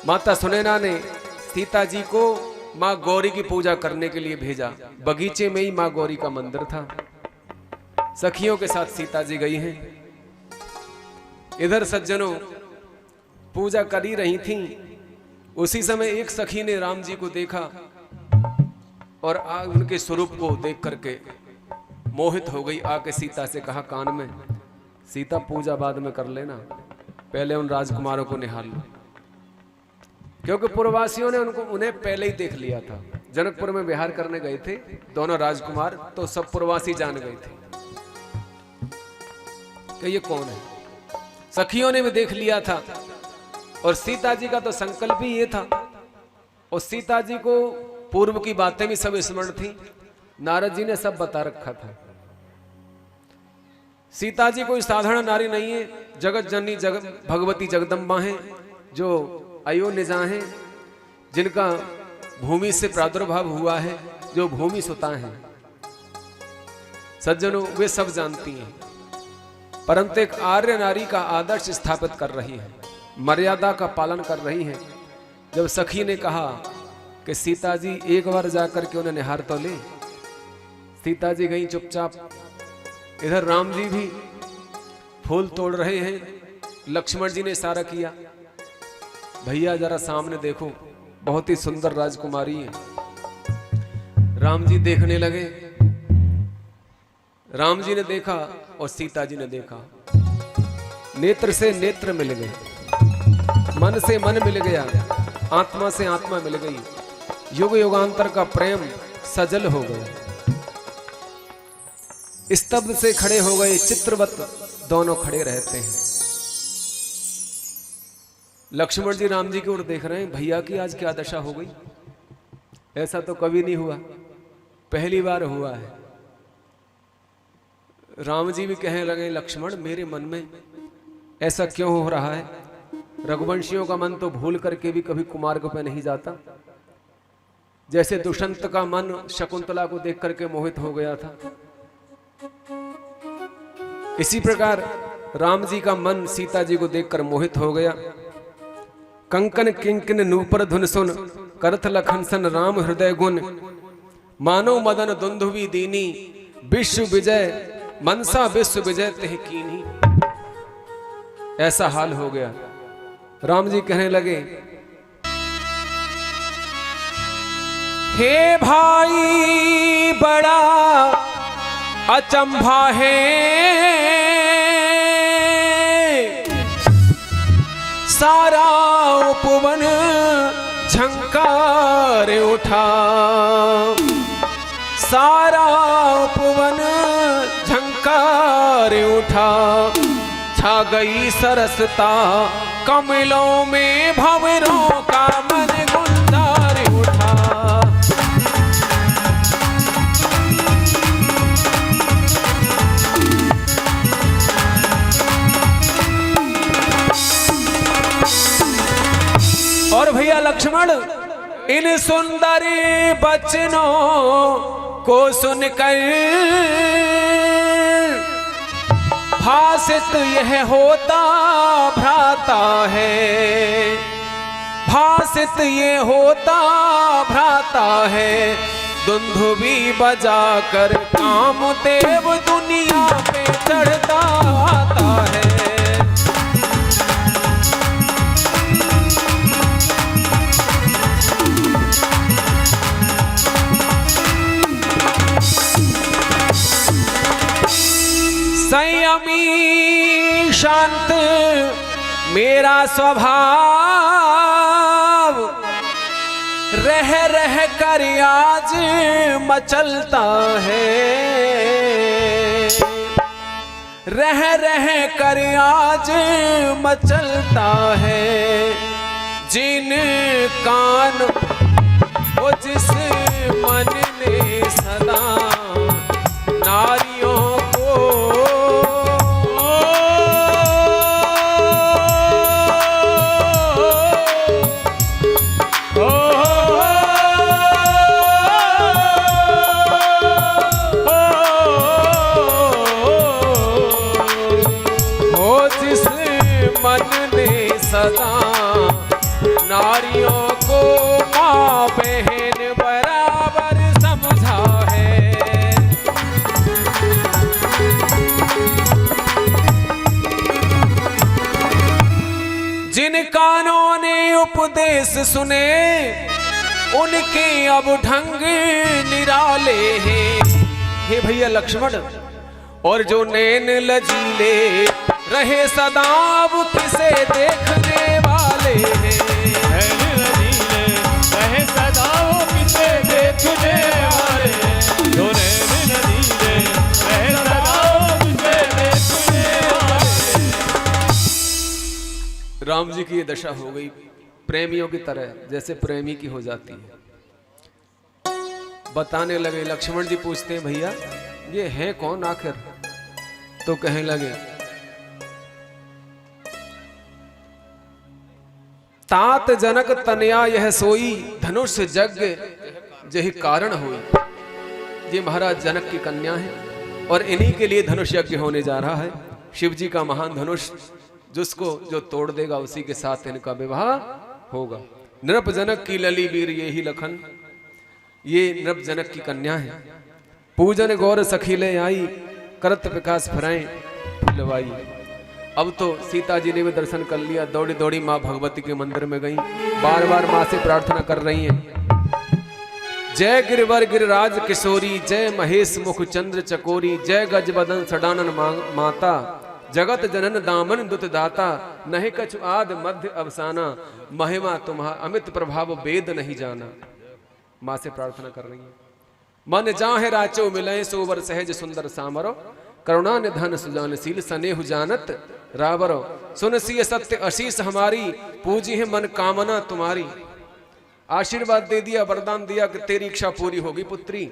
[SPEAKER 1] माता सुनैना ने सीता जी को माँ गौरी की पूजा करने के लिए भेजा। बगीचे में ही माँ गौरी का मंदिर था। सखियों के साथ सीता जी गई हैं। इधर सज्जनों पूजा कर ही रही थीं। उसी समय एक सखी ने राम जी को देखा और उनके स्वरूप को देख करके मोहित हो गई। आके सीता से कहा कान में, सीता पूजा बाद में कर लेना, पहले उन राजकुमारों को निहार लो। क्योंकि पुरवासियों ने उन्हें पहले ही देख लिया था। जनकपुर में विहार करने गए थे दोनों राजकुमार, तो सब पुरवासी जान गए थे कि ये कौन है। सखियों ने भी देख लिया था और सीता जी का तो संकल्प ही ये था। और सीता जी को पूर्व की बातें भी सब स्मरण थी, नारद जी ने सब बता रखा था। सीता जी कोई साधारण नारी नहीं है, जगत जननी भगवती जगदम्बा हैं, जो अयोनिजा हैं, जिनका भूमि से प्रादुर्भाव हुआ है, जो भूमि सुता हैं। सज्जनों वे सब जानती हैं, परंतु एक आर्य नारी का आदर्श स्थापित कर रही है, मर्यादा का पालन कर रही है। जब सखी ने कहा कि सीता जी एक बार जाकर के उन्हें निहार तो ले, सीता जी गई चुपचाप। इधर राम जी भी फूल तोड़ रहे हैं। लक्ष्मण जी ने इशारा किया, भैया जरा सामने देखो, बहुत ही सुंदर राजकुमारी है। राम जी देखने लगे। राम जी ने देखा और सीता जी ने देखा। नेत्र से नेत्र मिल गए, मन से मन मिल गया, आत्मा से आत्मा मिल गई, युग युगांतर का प्रेम सजल हो गया। स्तब्ध से खड़े हो गए, चित्रवत दोनों खड़े रहते हैं। लक्ष्मण जी राम जी की ओर देख रहे हैं, भैया की आज क्या दशा हो गई। ऐसा तो कभी नहीं हुआ, पहली बार हुआ है। राम जी भी कहने लगे, लक्ष्मण मेरे मन में ऐसा क्यों हो रहा है। रघुवंशियों का मन तो भूल करके भी कभी कुमार्ग पे नहीं जाता। जैसे दुष्यंत का मन शकुंतला को देख करके मोहित हो गया था, इसी प्रकार राम जी का मन सीता जी को देखकर मोहित हो गया। कंकन किंकिन नूपर धुन सुन, करथ लखन सन राम हृदय गुण, मानो मदन दुंदुभी दीनी, विश्व विजय मनसा विश्व विजय तेह कीनी। ऐसा हाल हो गया। राम जी कहने लगे, हे भाई बड़ा अचंभा है, सारा उपवन झंकार उठा, सारा उपवन झंकार उठा, छा गई सरसता कमलों में भंवरों का मन गुलजार उठा। और भैया लक्ष्मण इन सुंदर बचनों को सुनकर भासित यह होता भ्राता है, भासित ये होता भ्राता है, दुंदुभी बजाकर कामदेव दुनिया पे चढ़ता आता है। संयमी शांत मेरा स्वभाव, रह रह कर आज मचलता है, रह रह कर आज मचलता है, जिन कान वो जिस मन ने सदा नारियों सदा नारियों को माँ बहन बराबर समझा है। जिन कानों ने उपदेश सुने उनके अब ढंग निराले हैं। हे भैया लक्ष्मण, और जो नैन लजीले रहे सदाब किसे देखने वाले हैं।
[SPEAKER 2] नैन लजीले रहे सदाब किसे देखने वाले हैं। जो नैन लजीले रहे सदाब किसे देखने वाले हैं।
[SPEAKER 1] राम जी की ये दशा हो गई, प्रेमियों की तरह जैसे प्रेमी की हो जाती है। बताने लगे, लक्ष्मण जी पूछते हैं, भैया ये है कौन आखिर। तो कहने लगे, तात जनक तनया यह सोई, धनुष यज्ञ यही कारण हुई। ये महाराज जनक की कन्या है और इन्हीं के लिए धनुष यज्ञ होने जा रहा है। शिव जी का महान धनुष जिसको जो तोड़ देगा उसी के साथ इनका विवाह होगा। नृप जनक की लली वीर ये ही लखन, ये नृप जनक की कन्या है। पूजन गौर सखीले आई, करत विकास फराएं फुलवाई। अब तो सीता जी ने भी दर्शन कर लिया, दौड़ी दौड़ी माँ भगवती के मंदिर में गई, बार बार माँ से प्रार्थना कर रही हैं। जय गिरवर गिरिराज किशोरी, जय महेश मुख चंद्र चकोरी, जय गज बदन सडानन माता, जगत जनन दामन दुत दाता, नहे कछु आद मध्य अवसाना, महिमा तुम्हारा अमित प्रभाव वेद नहीं जाना। माँ से प्रार्थना कर रही है। मन जाहे राचो मिलय, सोवर सहज सुंदर सामरो, करुणा निधन सुजानशील, स्नेहु जानत रावरो। सुन सिय सत्य आशीष हमारी, पूजी है मन कामना तुम्हारी। आशीर्वाद दे दिया, वरदान दिया कि तेरी इच्छा पूरी होगी पुत्री।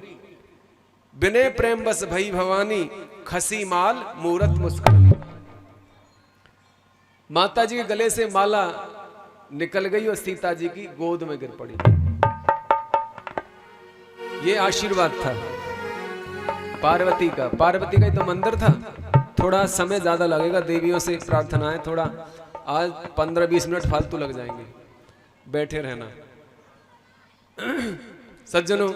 [SPEAKER 1] बिने प्रेम बस भई भवानी, खसी माल मूरत मुस्कानी। माता जी के गले से माला निकल गई और सीता जी की गोद में गिर पड़ी। ये आशीर्वाद था पार्वती का। पार्वती का ही तो मंदिर था। थोड़ा समय ज्यादा लगेगा, देवियों से प्रार्थना है, थोड़ा आज 15-20 मिनट फालतू लग जाएंगे, बैठे रहना। सज्जनों,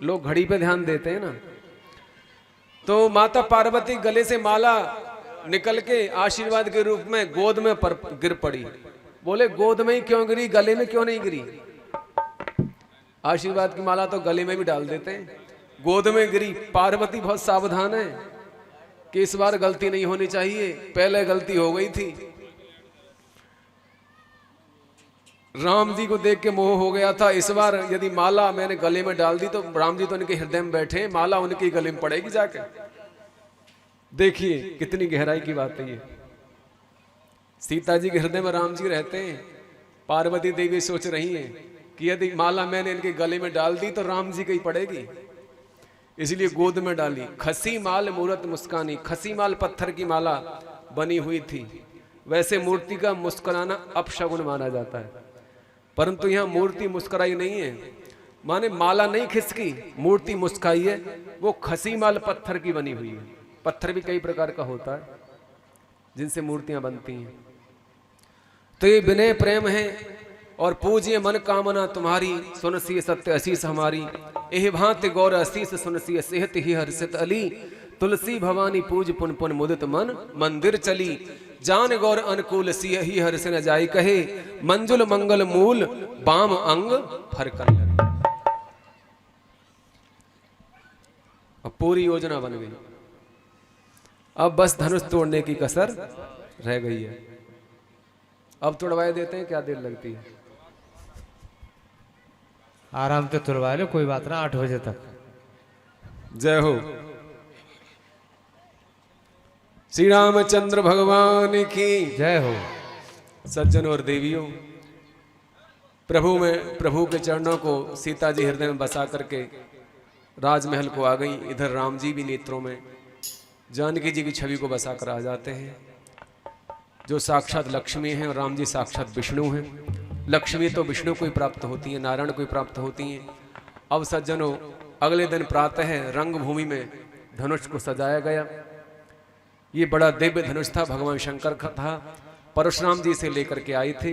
[SPEAKER 1] लोग घड़ी पे ध्यान देते हैं ना। तो माता पार्वती गले से माला निकल के आशीर्वाद के रूप में गोद में गिर पड़ी। बोले गोद में ही क्यों गिरी, गले में क्यों नहीं गिरी? आशीर्वाद की माला तो गले में भी डाल देते हैं, गोद में गिरी। पार्वती बहुत सावधान है कि इस बार गलती नहीं होनी चाहिए, पहले गलती हो गई थी। राम जी को देख के मोह हो गया था, इस बार यदि माला मैंने गले में डाल दी तो राम जी तो उनके हृदय में बैठे, माला उनके गले में पड़ेगी जाके। देखिए कितनी गहराई की बात है ये। सीता जी के हृदय में राम जी रहते हैं। पार्वती देवी सोच रही हैं कि यदि माला मैंने इनके गले में डाल दी तो राम जी की पड़ेगी, इसलिए गोद में डाली। खसी माल मूरत मुस्कानी, खसी माल पत्थर की माला बनी हुई थी। वैसे मूर्ति का मुस्कुराना अपशगुन माना जाता है, परंतु यहाँ मूर्ति मुस्कुराई नहीं है, माने माला नहीं खिसकी, मूर्ति मुस्काई है। वो खसी माल पत्थर की बनी हुई है। पत्थर भी कई प्रकार का होता है जिनसे मूर्तियां बनती हैं। तो ये विनय प्रेम है और पूज्य मन कामना तुम्हारी, सुनसी सत्य असीस हमारी। एह भांति गौर असीस सुनसी सेहत ही हर्षित अली, तुलसी भवानी पूज पुन पुन मुदित मन मंदिर चली। जान गौर अनुकूल सिय ही हर्ष न जाई कहे, मंजुल मंगल मूल बाम अंग फरकन लगे। अब पूरी योजना बन गई, अब बस धनुष तोड़ने की कसर रह गई है। अब तोड़वाए देते हैं, क्या देर लगती है?
[SPEAKER 3] आराम से तुड़वा लो, कोई बात ना, 8 बजे तक।
[SPEAKER 1] जय हो श्री रामचंद्र भगवान की
[SPEAKER 3] जय हो।
[SPEAKER 1] सज्जन और देवियों, प्रभु के चरणों को सीता जी हृदय में बसा करके राजमहल को आ गई। इधर राम जी भी नेत्रों में जानकी जी की छवि को बसा कर आ जाते हैं, जो साक्षात लक्ष्मी हैं और राम जी साक्षात विष्णु हैं। लक्ष्मी तो विष्णु को ही प्राप्त होती है, नारायण को ही प्राप्त होती हैं। अब सज्जनों, अगले दिन प्रातः है रंगभूमि में धनुष को सजाया गया। ये बड़ा दिव्य धनुष था, भगवान शंकर का था, परशुराम जी से लेकर के आए थे।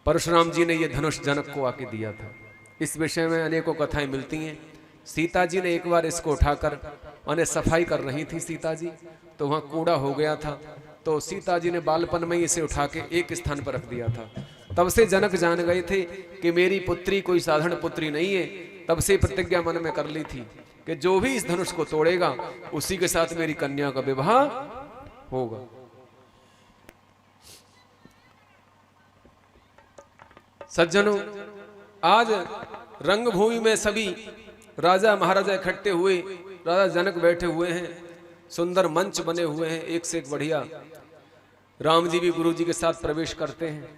[SPEAKER 1] परशुराम जी ने ये धनुष जनक को आके दिया था। इस विषय में अनेकों कथाएं मिलती हैं। सीता जी ने एक बार इसको उठाकर उन्हें सफाई कर रही थी सीता जी, तो वहाँ कूड़ा हो गया था, तो सीता जी ने बालपन में इसे उठा के एक स्थान पर रख दिया था। तब से जनक जान गए थे कि मेरी पुत्री कोई साधारण पुत्री नहीं है। तब से प्रतिज्ञा मन में कर ली थी कि जो भी इस धनुष को तोड़ेगा उसी के साथ मेरी कन्या का विवाह होगा। सज्जनों, आज रंगभूमि में सभी राजा महाराजा इकट्ठे हुए, राजा जनक बैठे हुए हैं, सुंदर मंच बने हुए हैं, एक से एक बढ़िया। राम जी भी गुरु जी के साथ प्रवेश करते हैं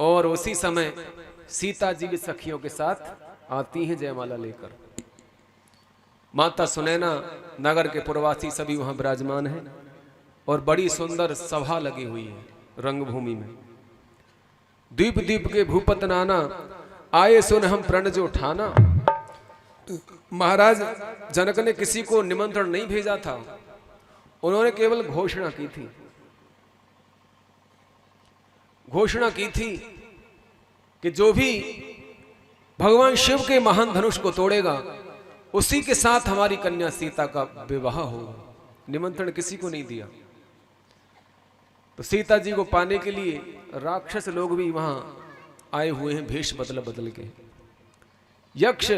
[SPEAKER 1] और उसी समय सीता जी भी सखियों के साथ आती हैं जयमाला लेकर। माता सुनैना, नगर के पुरवासी सभी वहां विराजमान हैं और बड़ी सुंदर सभा लगी हुई है रंगभूमि में। द्वीप द्वीप के भूपत नाना, आए सुन हम प्रण जो ठाना। महाराज जनक ने किसी को निमंत्रण नहीं भेजा था, उन्होंने केवल घोषणा की थी। घोषणा की थी कि जो भी भगवान शिव के महान धनुष को तोड़ेगा उसी के साथ हमारी कन्या सीता का विवाह होगा। निमंत्रण किसी को नहीं दिया। तो सीता जी को पाने के लिए राक्षस लोग भी वहां आए हुए हैं, भेष बदल बदल के। यक्ष,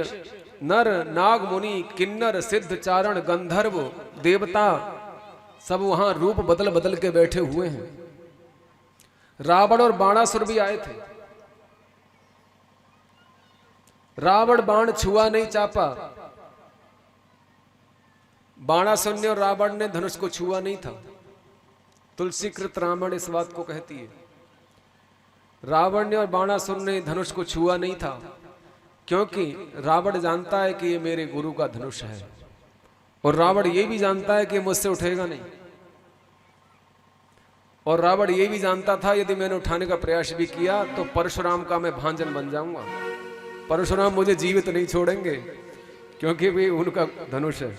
[SPEAKER 1] नर, नाग, मुनि, किन्नर, सिद्ध, चारण, गंधर्व, देवता सब वहां रूप बदल बदल के बैठे हुए हैं। रावण और बाणासुर भी आए थे। रावण बाण छुआ नहीं चापा, बाणासुर ने और रावण ने धनुष को छुआ नहीं था। तुलसी कृत रामायण इस बात को कहती है। रावण ने और बाणासुर ने धनुष को छुआ नहीं था, क्योंकि रावण जानता है कि ये मेरे गुरु का धनुष है, और रावण ये भी जानता है कि मुझसे उठेगा नहीं। और रावण ये भी जानता था यदि मैंने उठाने का प्रयास भी किया तो परशुराम का मैं भांजन बन जाऊंगा। परशुराम मुझे जीवित नहीं छोड़ेंगे, क्योंकि भी उनका धनुष है।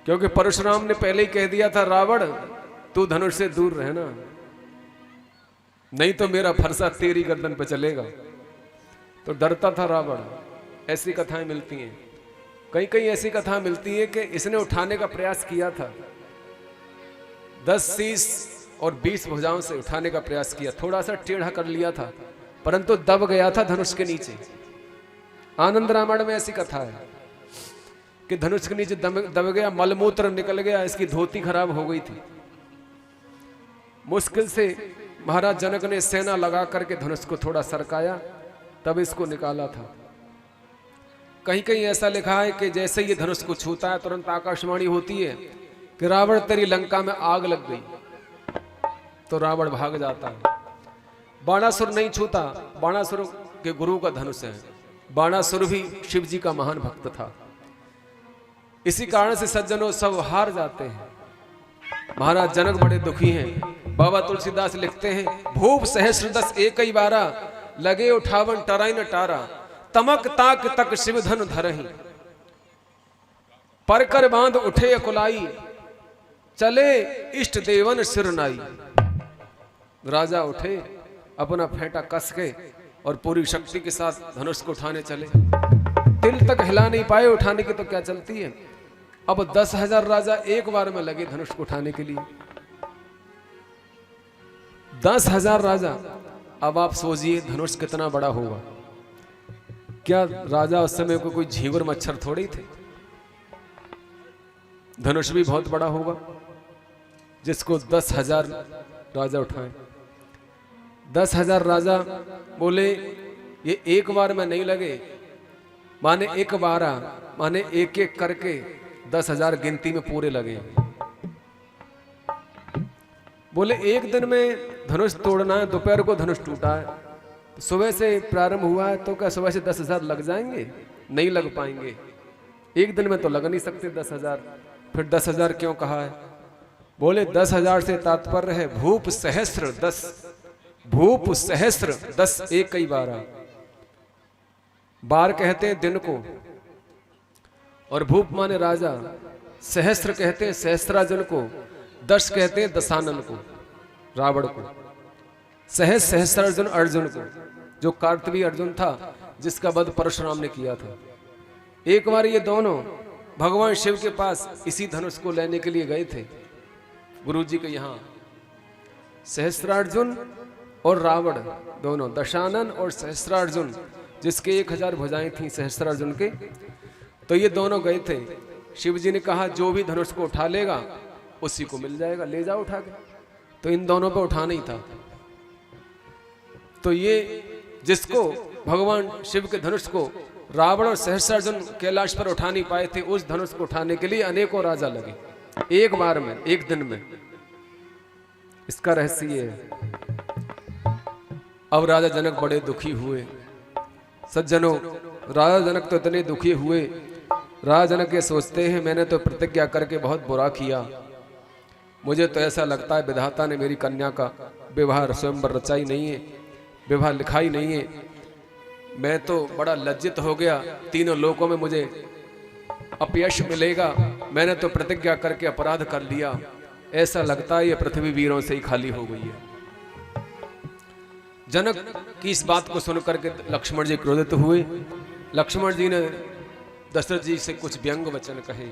[SPEAKER 1] क्योंकि परशुराम ने पहले ही कह दिया था, रावण तू धनुष से दूर रहना, नहीं तो मेरा फरसा तेरी गर्दन पे चलेगा। तो डरता था रावण। ऐसी कथाएं मिलती हैं, कई कई ऐसी कथाएं मिलती है कि इसने उठाने का प्रयास किया था, 10 शीश और 20 भुजाओं से उठाने का प्रयास किया, थोड़ा सा टेढ़ा कर लिया था, परंतु दब गया था धनुष के नीचे। आनंद रामायण में ऐसी कथा है कि धनुष के नीचे दब गया, मलमूत्र निकल गया, इसकी धोती खराब हो गई थी। मुश्किल से महाराज जनक ने सेना लगा करके धनुष को थोड़ा सरकाया, तब इसको निकाला था। कहीं कहीं ऐसा लिखा है कि जैसे ये धनुष को छूता है तुरंत आकाशवाणी होती है कि रावण तेरी लंका में आग लग गई, तो रावण भाग जाता है। बाणासुर नहीं छूता, बाणासुर के गुरु का धनुष है। बाणासुर भी शिव जी का महान भक्त था। इसी कारण से सज्जनों सब हार जाते हैं। महाराज जनक बड़े दुखी हैं। बाबा तुलसीदास लिखते हैं, भूप सहस्र दस एक ही बारा, लगे उठावन टराई न टारा, तमक ताक तक शिव धन धरही, पर कर बांध उठे अकुलाई, चले इष्ट देवन सिरनाई। राजा उठे, अपना फेंटा कस के और पूरी शक्ति के साथ धनुष को उठाने चले। तिल तक हिला नहीं पाए, उठाने की तो क्या चलती है। अब 10,000 राजा एक बार में लगे धनुष को उठाने के लिए। 10,000 राजा। अब आप सोचिए धनुष कितना बड़ा होगा। क्या राजा उस समय को कोई झींगुर मच्छर थोड़े ही थे। धनुष भी बहुत बड़ा होगा जिसको 10,000 राजा उठाए। 10,000 राजा बोले ये एक बार में नहीं लगे, माने एक बारा, माने एक एक करके 10,000 गिनती में पूरे लगे। बोले एक दिन में धनुष तोड़ना है, दोपहर को धनुष टूटा है, तो सुबह से प्रारंभ हुआ है, तो क्या सुबह से 10,000 लग जाएंगे? नहीं लग पाएंगे। एक दिन में तो लग नहीं सकते 10,000। फिर 10,000 क्यों कहा है? बोले 10,000 से तात्पर्य है भूप सहस्र 10, भूप सहस्र 10 एक कई बारा। बार कहते हैं दिन को, और भूप माने राजा, सहस्र कहते हैं सहस्त्रार्जुन को, 10 कहते हैं दशानन को, रावण को। सहस्त्रार्जुन अर्जुन को, जो कार्तवीय अर्जुन था जिसका वध परशुराम ने किया था। एक बार ये दोनों भगवान शिव के पास इसी धनुष को लेने के लिए गए थे गुरु जी के यहाँ। सहस्त्रार्जुन और रावण दोनों, दशानन और सहस्त्रार्जुन, जिसके 1000 भुजाएं थीं सहस्त्रार्जुन के, तो ये दोनों गए थे। शिव जी ने कहा जो भी धनुष को उठा लेगा उसी को मिल जाएगा, ले जाओ उठा के। तो इन दोनों पे उठाना ही था। तो ये जिसको भगवान शिव के धनुष को रावण और सहस्त्रार्जुन कैलाश पर उठा नहीं पाए थे, उस धनुष को उठाने के लिए अनेकों राजा लगे एक बार में, एक दिन में। इसका रहस्य ये है। अब राजा जनक बड़े दुखी हुए। सज्जनों, राजा जनक तो इतने दुखी हुए, राजा जनक ये सोचते हैं मैंने तो प्रतिज्ञा करके बहुत बुरा किया, मुझे तो ऐसा लगता है विधाता ने मेरी कन्या का विवाह स्वयंवर रचाई नहीं है, विवाह लिखाई नहीं है। मैं तो बड़ा लज्जित हो गया, तीनों लोकों में मुझे अपयश मिलेगा, मैंने तो प्रतिज्ञा करके अपराध कर लिया, ऐसा लगता है ये पृथ्वी वीरों से ही खाली हो गई है। जनक की इस बात को सुनकर के लक्ष्मण जी क्रोधित हुए। लक्ष्मण जी ने दशरथ जी से कुछ व्यंग वचन कहे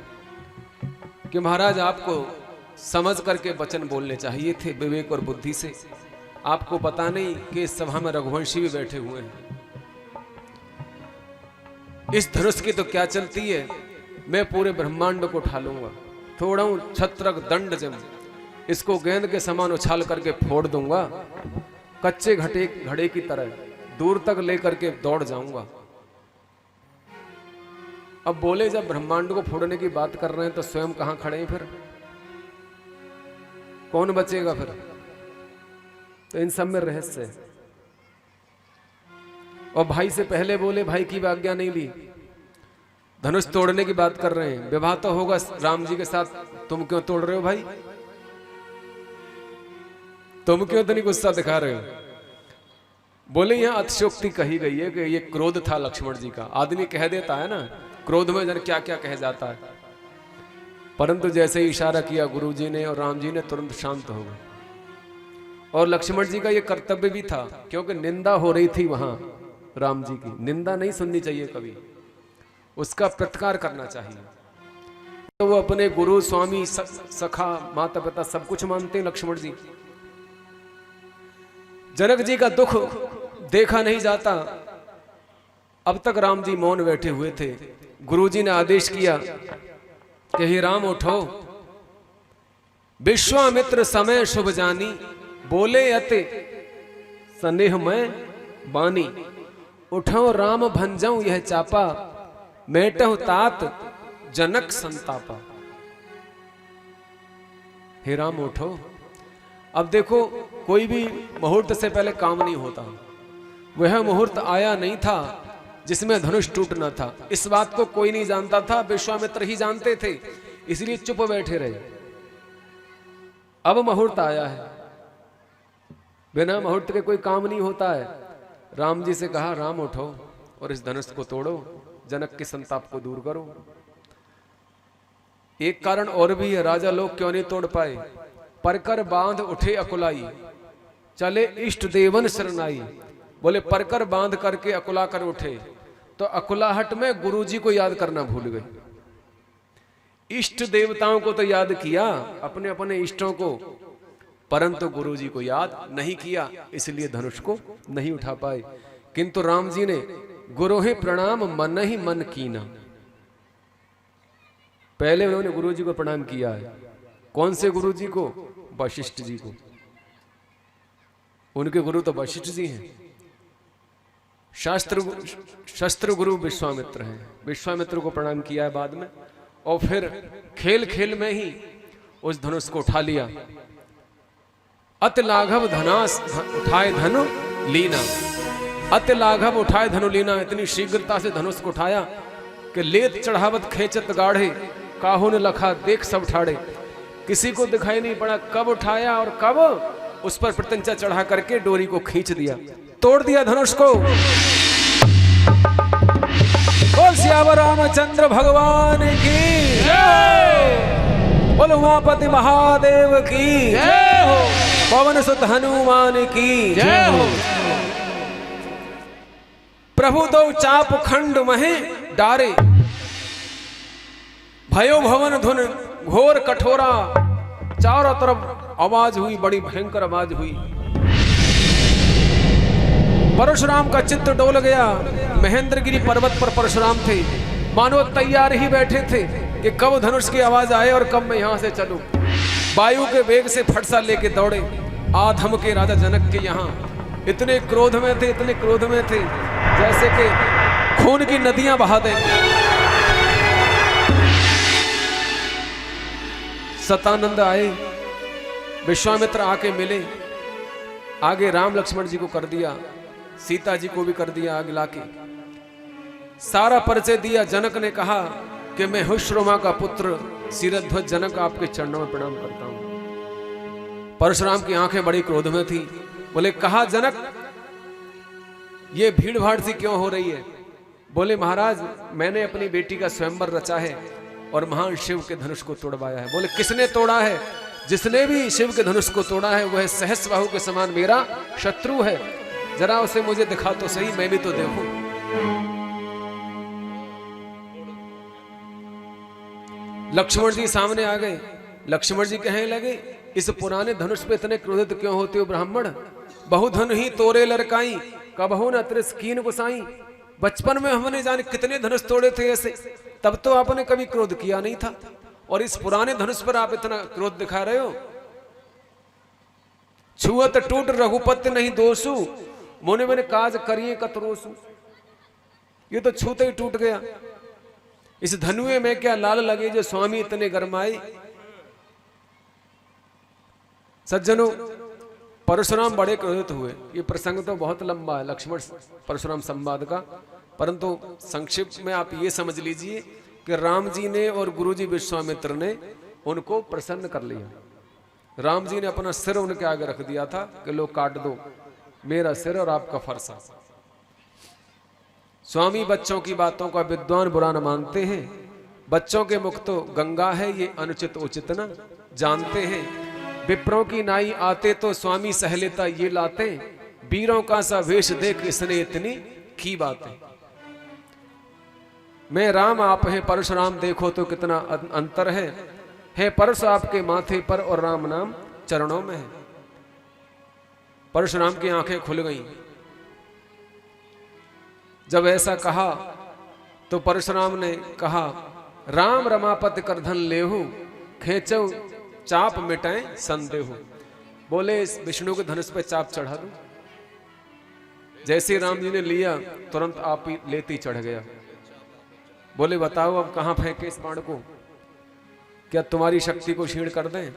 [SPEAKER 1] कि महाराज आपको समझ करके वचन बोलने चाहिए थे, विवेक और बुद्धि से। आपको पता नहीं कि इस सभा में रघुवंशी भी बैठे हुए हैं। इस धनुष की तो क्या चलती है, मैं पूरे ब्रह्मांड को उठा लूंगा, थोड़ा छत्रक दंड जम, इसको गेंद के समान उछाल करके फोड़ दूंगा, कच्चे घड़े की तरह दूर तक लेकर के दौड़ जाऊंगा। अब बोले जब ब्रह्मांड को फोड़ने की बात कर रहे हैं तो स्वयं कहां खड़े हैं, फिर कौन बचेगा फिर? तो इन सब में रहस्य है। और भाई से पहले बोले भाई की आज्ञा नहीं ली, धनुष तोड़ने की बात कर रहे हैं, विवाह तो होगा राम जी के साथ, तुम क्यों तोड़ रहे हो भाई? तुम क्यों इतनी गुस्सा दिखा रहे हो? बोले यहां अतिशयोक्ति कही गई है कि ये क्रोध था लक्ष्मण जी का। आदमी कह देता है ना क्रोध में जन क्या क्या कह जाता है, परंतु जैसे ही इशारा किया गुरु जी ने और राम जी ने, तुरंत शांत हो गए। और लक्ष्मण जी का ये कर्तव्य भी था, क्योंकि निंदा हो रही थी वहां राम जी की। निंदा नहीं सुननी चाहिए कभी, उसका प्रतिकार करना चाहिए। तो वो अपने गुरु स्वामी सखा माता पिता सब कुछ मानते हैं लक्ष्मण जी। जनक जी का दुख देखा नहीं जाता, अब तक राम जी मौन बैठे हुए थे। गुरु जी ने आदेश किया कि हे राम उठो, विश्वामित्र समय शुभ जानी, बोले अति स्नेह में बानी, उठो राम भंजऊ यह चापा, मेटहु तात जनक संतापा। हे राम उठो। अब देखो कोई भी मुहूर्त से पहले काम नहीं होता, वह मुहूर्त आया नहीं था जिसमें धनुष टूटना था। इस बात को कोई नहीं जानता था, विश्वामित्र ही जानते थे, इसलिए चुप बैठे रहे। अब मुहूर्त आया है, बिना मुहूर्त के कोई काम नहीं होता है। राम जी से कहा राम उठो और इस धनुष को तोड़ो, जनक के संताप को दूर करो। एक कारण और भी है, राजा लोग क्यों नहीं तोड़ पाए? परकर बांध उठे अकुलाई, चले इष्ट देवन शरणाई। बोले परकर बांध करके अकुला कर उठे, तो अकुलाहट में गुरुजी को याद करना भूल गए। इष्ट देवताओं को तो याद किया, अपने अपने इष्टों को, परंतु गुरुजी को याद नहीं किया, इसलिए धनुष को नहीं उठा पाए। किंतु राम जी ने गुरुहे प्रणाम मन ही मन कीना, पहले उन्होंने गुरुजी को प्रणाम किया है। कौन से गुरुजी को? वशिष्ठ जी को। उनके गुरु तो वशिष्ठ जी हैं। शस्त्र गुरु विश्वामित्र हैं। विश्वामित्र को प्रणाम किया है बाद में, और फिर खेल खेल में ही उस धनुष को उठा लिया। अत लाघव धनास उठाए धनु लीना, अत लाघव उठाए धनु लीना। इतनी शीघ्रता से धनुष को उठाया कि लेत चढ़ावत खेचत गाढ़े, काहू ने लखा देख सब ठाड़े। किसी को दिखाई नहीं पड़ा कब उठाया और कब उस पर प्रत्यंचा चढ़ा करके डोरी को खींच दिया, तोड़ दिया धनुष को। बोल सियावर रामचंद्र भगवान की जय, बोल उमापति महादेव की जय हो, पवन सुत हनुमान की जय हो। प्रभु दो चाप खंड महे डारे, भयो भवन धुन घोर कठोरा। चारों तरफ आवाज हुई, बड़ी भयंकर आवाज हुई। परशुराम का चित्त डोल गया। महेंद्रगिरी पर्वत पर परशुराम थे, मानो तैयार ही बैठे थे कि कब धनुष की आवाज आए और कब मैं यहां से चलूं। वायु के वेग से फटसा लेके दौड़े। आधम के राजा जनक के यहां इतने क्रोध में थे, इतने क्रोध में थे जैसे कि खून की नदियां बहा देंगे। सतानंद आए, विश्वामित्र आके मिले, आगे राम लक्ष्मण जी को कर दिया, सीता जी को भी कर दिया आगे लाके। सारा परिचय दिया। जनक ने कहा कि मैं हुश्रमा का पुत्र सिरध्वज जनक आपके चरणों में प्रणाम करता हूं। परशुराम की आंखें बड़ी क्रोध में थी। बोले कहा जनक ये भीड़ भाड़ सी क्यों हो रही है? बोले महाराज मैंने अपनी बेटी का स्वयंवर रचा है और महान शिव के धनुष को तोड़वाया है। बोले किसने तोड़ा है? जिसने भी शिव के धनुष को तोड़ा है वह सहस्रबाहु के समान मेरा शत्रु है। जरा उसे मुझे दिखा तो सही, मैं भी तो देखूं। लक्ष्मण जी सामने आ गए। लक्ष्मण जी कहने लगे इस पुराने धनुष पे इतने क्रोधित क्यों होते हो ब्राह्मण? बहुधन ही तोरे लड़काई, कबहू न त्रिस कीन गुसाई। बचपन में हमने जाने कितने धनुष तोड़े थे ऐसे, तब तो आपने कभी क्रोध किया नहीं था, और इस पुराने धनुष पर आप इतना क्रोध दिखा रहे हो। छुअत टूट रघुपति नहीं दोषु, मोने मैंने काज करिए कतरोसु। ये तो छूते ही टूट गया। इस धनुए में क्या लाल लगे जो स्वामी इतने गरमाए। सज्जनों, परशुराम बड़े क्रोधित हुए। ये प्रसंग तो बहुत लंबा है लक्ष्मण परशुराम संवाद का, परंतु संक्षिप्त में आप ये समझ लीजिए कि राम जी ने और गुरुजी विश्वामित्र ने उनको प्रसन्न कर लिया। राम जी ने अपना सिर उनके आगे रख दिया था कि लो काट दो मेरा सिर और आपका फरसा। स्वामी बच्चों की बातों का विद्वान बुरा न मानते हैं, बच्चों के मुख तो गंगा है ये अनुचित उचित न जानते हैं। विप्रों की नाई आते तो स्वामी सहलेता ये लाते, वीरों का सा वेश देख इसने इतनी की बातें। मैं राम आप हैं परशुराम देखो तो कितना अंतर है परश आपके माथे पर और राम नाम चरणों में है। परशुराम की आंखें खुल गईं। जब ऐसा कहा तो परशुराम ने कहा, राम रमापति करधन लेहु, खेचो चाप मिटाएं संदेहु। बोले इस विष्णु के धनुष पे चाप चढ़ा दूं। जैसे राम जी ने लिया तुरंत आप ही लेती चढ़ गया। बोले बताओ अब कहां फेंके इस बाण को, क्या तुम्हारी शक्ति को क्षीण कर दें?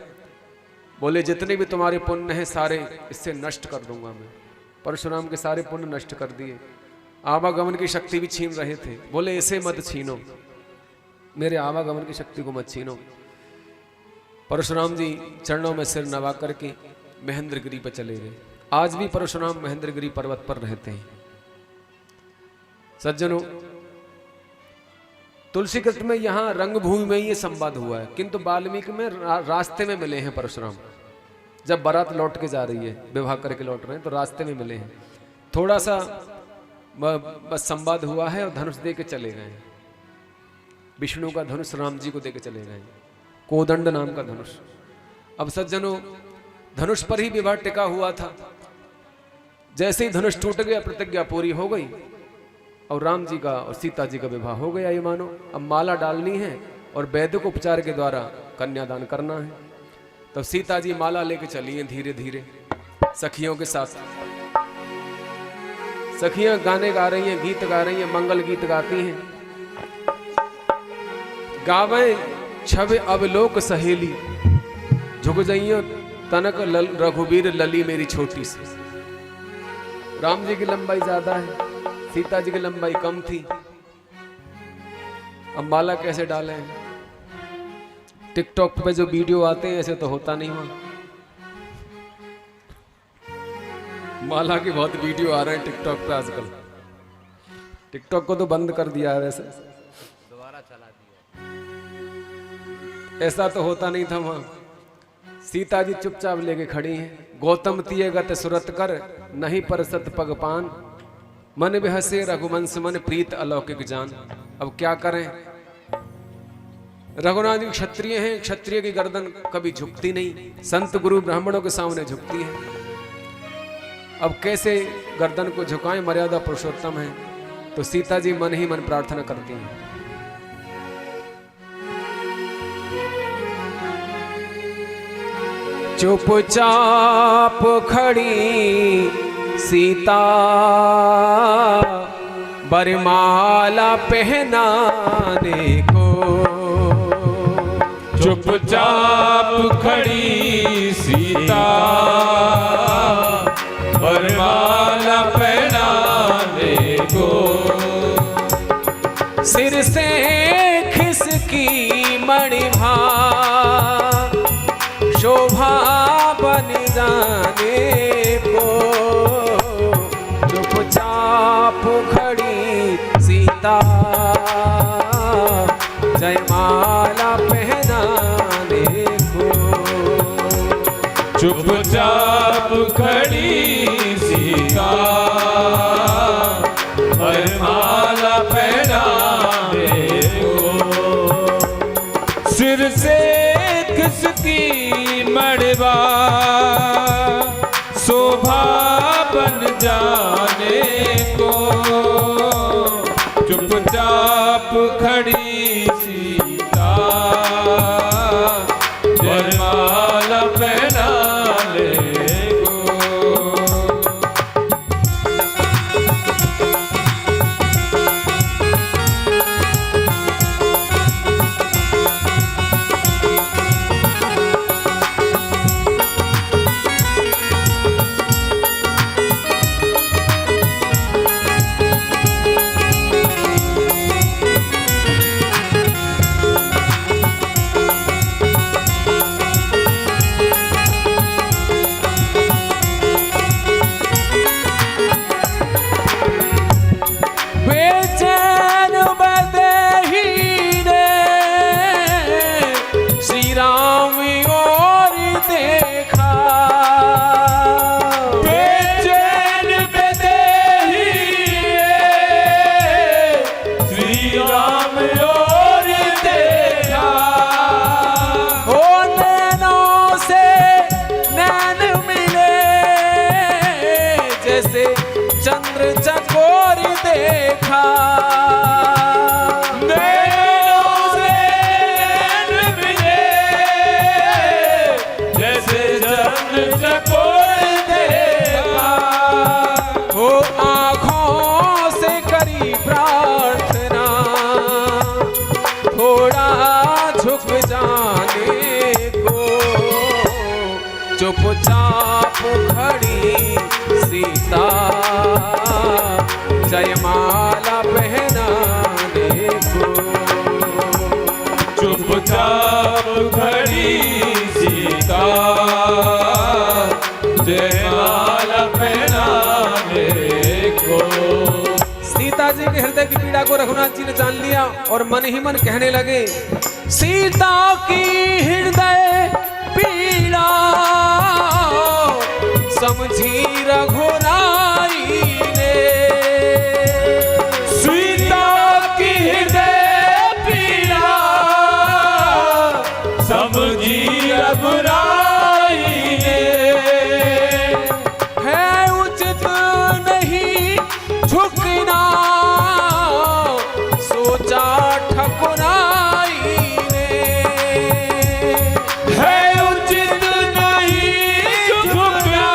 [SPEAKER 1] बोले जितने भी तुम्हारे पुण्य हैं सारे इससे नष्ट कर दूंगा मैं। परशुराम के सारे पुण्य नष्ट कर दिए, आवागमन की शक्ति भी छीन रहे थे। बोले इसे मत छीनो, मेरे आवागमन की शक्ति को मत छीनो। परशुराम जी चरणों में सिर नवा करके महेंद्रगिरी पर चले गए। आज भी परशुराम महेंद्रगिरी पर्वत पर रहते हैं। सज्जनों, तुलसी कृत में यहाँ रंगभूमि में ये संवाद हुआ है, किंतु वाल्मीकि में रास्ते में मिले हैं परशुराम। जब बारात लौट के जा रही है, विवाह करके लौट रहे हैं, तो रास्ते में मिले हैं। थोड़ा सा बस संवाद हुआ है और धनुष दे के चले गए। विष्णु का धनुष राम जी को दे के चले गए, कोदंड नाम का धनुष। अब सज्जनों, धनुष पर ही विवाह टिका हुआ था। जैसे ही धनुष टूट गया प्रतिज्ञा पूरी हो गई और राम जी का और सीता जी का विवाह हो गया। ये मानो अब माला डालनी है और वैदिक उपचार के द्वारा कन्यादान करना है। तो सीता जी माला लेके चली हैं धीरे धीरे सखियों के साथ। सखियां गाने गा रही हैं, गीत गा रही हैं, मंगल गीत गाती हैं। गावे छवि अवलोक सहेली, झुक जाइयो तनक रघुवीर लली मेरी छोटी सी। राम जी की लंबाई ज्यादा है, सीता जी की लंबाई कम थी। अब माला कैसे डालें? टिकटॉक पे जो वीडियो आते हैं ऐसे तो होता नहीं वहां। माला की बहुत वीडियो आ रहे हैं टिकटॉक पे आजकल। टिकटॉक को तो बंद कर दिया है, वैसे
[SPEAKER 3] दोबारा चला दिया।
[SPEAKER 1] ऐसा तो होता नहीं था वहां। सीता जी चुपचाप लेके खड़ी हैं। गौतम तिये गत सुरत कर, नहीं परसत पगपान, मन बिहसे रघुवंश मन प्रीत अलौकिक जान। अब क्या करें? रघुनाथ जी क्षत्रिय हैं, क्षत्रिय की गर्दन कभी झुकती नहीं, संत गुरु ब्राह्मणों के सामने झुकती है। अब कैसे गर्दन को झुकाएं? मर्यादा पुरुषोत्तम है। तो सीता जी मन ही मन प्रार्थना करती हैं। चुपचाप खड़ी सीता बरमाला पहनाने को,
[SPEAKER 2] चुपचाप खड़ी सीता बरमाला पहनाने को,
[SPEAKER 1] सिर से खिसकी मणिभा शोभा बन जाने को, चुपचाप खड़ी सीता जयमाला पहनाने को,
[SPEAKER 2] चुपचाप खड़ी सीता बरमाला पहनाने को, सिर से किसकी मड़वा शोभा बन जाने को, खड़ी सीता जयमाला पहना ले गो।
[SPEAKER 1] बेचैन बदेही ने श्री राम और देखा।
[SPEAKER 2] बेचैन बदेही श्री राम और देखा।
[SPEAKER 1] हो नैनों से नैन मिले जैसे चंद्र चकोर देखा।
[SPEAKER 2] नैनों से नैन मिले जैसे चंद्र चकोर देखा।
[SPEAKER 1] हो आँखों से करी प्रार्थना थोड़ा झुक जाने को। चुपचाप खड़ी सीता जयमाला पहनाने को।
[SPEAKER 2] चुपचाप खड़ी सीता जयमाला पहनाने को।
[SPEAKER 1] सीता जी के हृदय की पीड़ा को रघुनाथ जी ने जान लिया और मन ही मन कहने लगे, सीता की हृदय पीड़ा समझी रघुराई ने।
[SPEAKER 2] सीता की हृदय पीड़ा समझी रघुराई ने।
[SPEAKER 1] है उचित नहीं झुकना सोचा ठकुराई ने।
[SPEAKER 2] है उचित नहीं झुकना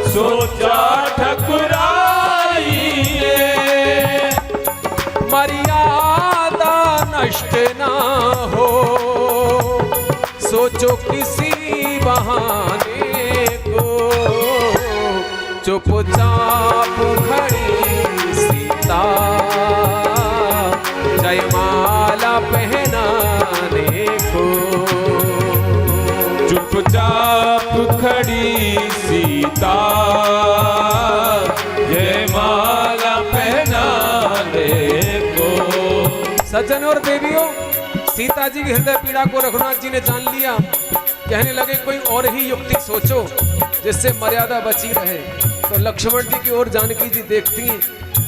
[SPEAKER 2] सोचा ठकुराई ने।
[SPEAKER 1] मर्यादा नष्ट ना हो सोचो किसी बहाने को। चुपचाप खड़ी सीता जयमाला पहनाने को।
[SPEAKER 2] चुपचाप खड़ी सीता जयमाला पहनाने को।
[SPEAKER 1] सज्जन और देवियों, सीता जी की हृदय पीड़ा को रघुनाथ जी ने जान लिया। कहने लगे कोई और ही युक्ति सोचो जिससे मर्यादा बची रहे। तो लक्ष्मण जी की ओर जानकी जी देखती हैं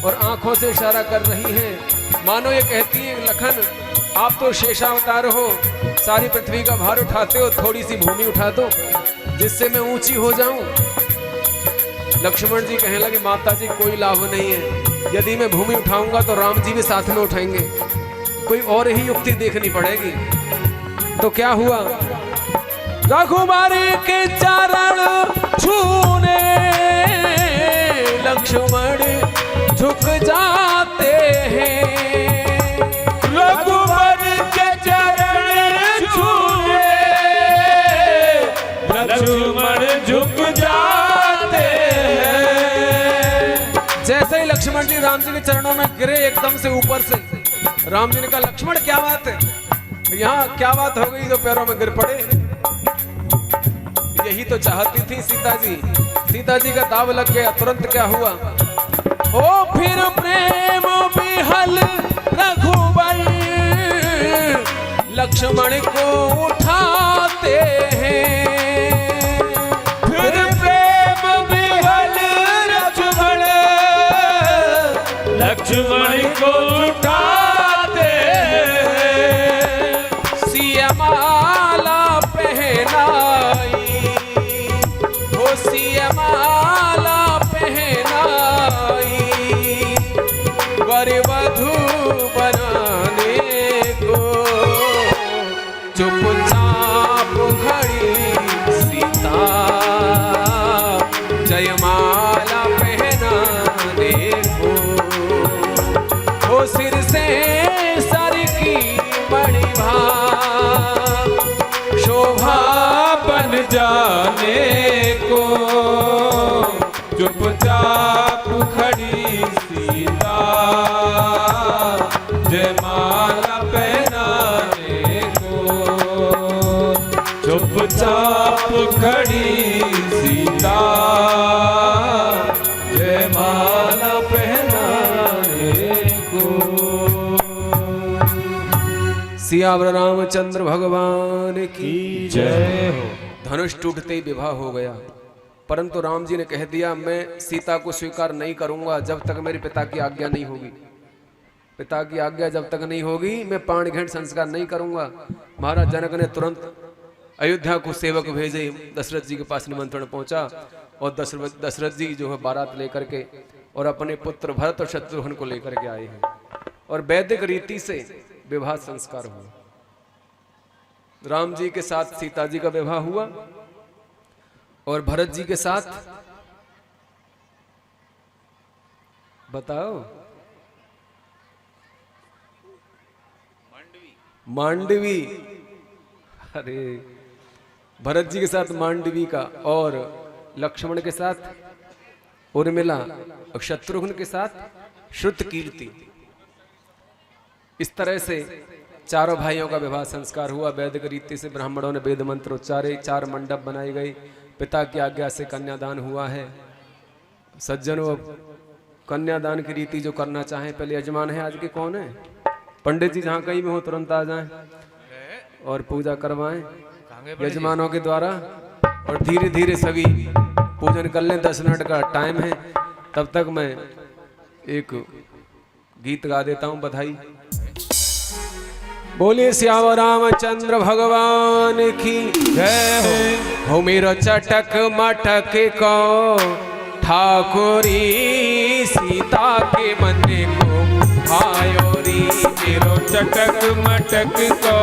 [SPEAKER 1] और आंखों से इशारा कर रही हैं, मानो ये कहती हैं, लखन आप तो शेषावतार हो, सारी पृथ्वी का भार उठाते हो, थोड़ी सी भूमि उठा दो जिससे मैं ऊंची हो जाऊं। लक्ष्मण जी कहने लगे, माता जी कोई लाभ नहीं है, यदि मैं भूमि उठाऊंगा तो राम जी भी साथ में उठाएंगे, कोई और ही युक्ति देखनी पड़ेगी। तो क्या हुआ, रघुबर के चरण छूने लक्ष्मण झुक जाते हैं।
[SPEAKER 2] रघुबर के चरण छूने लक्ष्मण झुक जाते हैं।
[SPEAKER 1] जैसे ही लक्ष्मण जी राम जी के चरणों में गिरे एकदम से ऊपर से, राम जी ने कहा, लक्ष्मण क्या बात है, यहाँ क्या बात हो गई जो पैरों में गिर पड़े। यही तो चाहती थी सीता जी। सीता जी का दाव लग गया। तुरंत क्या हुआ, ओ फिर प्रेम विहल रघुबर लक्ष्मण को उठाते हैं।
[SPEAKER 2] फिर प्रेम विहल रघुबर लक्ष्मण को उठाते हैं।
[SPEAKER 1] सियमाला पहनाई, हो सियमाला पहनाई, वर वधू
[SPEAKER 2] चुपचाप खड़ी सीता जयमाला पहनाने को, चुपचाप खड़ी सीता जयमाला पहनाने को।
[SPEAKER 1] सियावर रामचंद्र भगवान की
[SPEAKER 2] जय हो।
[SPEAKER 1] धनुष टूटते ही विवाह हो गया, परंतु राम जी ने कह दिया मैं सीता को स्वीकार नहीं करूंगा जब तक मेरे पिता की आज्ञा नहीं होगी। पिता की आज्ञा जब तक नहीं होगी मैं पाणिघेट संस्कार नहीं करूंगा। महाराज जनक ने तुरंत अयोध्या को सेवक भेजे, दशरथ जी के पास निमंत्रण पहुंचा और दशरथ जी जो है बारात लेकर के और अपने पुत्र भरत और शत्रुघ्न को लेकर के आए हैं और वैदिक रीति से विवाह संस्कार हुआ। राम जी के साथ सीता जी का विवाह हुआ और भरत जी के साथ बताओ मांडवी। अरे भरत जी के साथ मांडवी का और लक्ष्मण के साथ उर्मिला और शत्रुघ्न के साथ श्रुतकीर्ति। इस तरह से चारों भाइयों का विवाह संस्कार हुआ। वैदिक रीति से ब्राह्मणों ने वेद मंत्र उच्चारे, 4 मंडप बनाई गई, पिता की आज्ञा से कन्यादान हुआ है। सज्जनों कन्यादान की रीति जो करना चाहें, पहले यजमान है आज के कौन है? पंडित जी जहाँ कहीं भी हो तुरंत आ जाएं और पूजा करवाएं यजमानों के द्वारा और धीरे धीरे सभी पूजन कर लें। 10 मिनट का टाइम है, तब तक मैं एक गीत गा देता हूँ बधाई। बोलिए श्याम रामचंद्र भगवान की जय हो। मेरो चटक मटक को ठाकुरी सीता के मन को भायो री।
[SPEAKER 2] मेरो चटक मटक को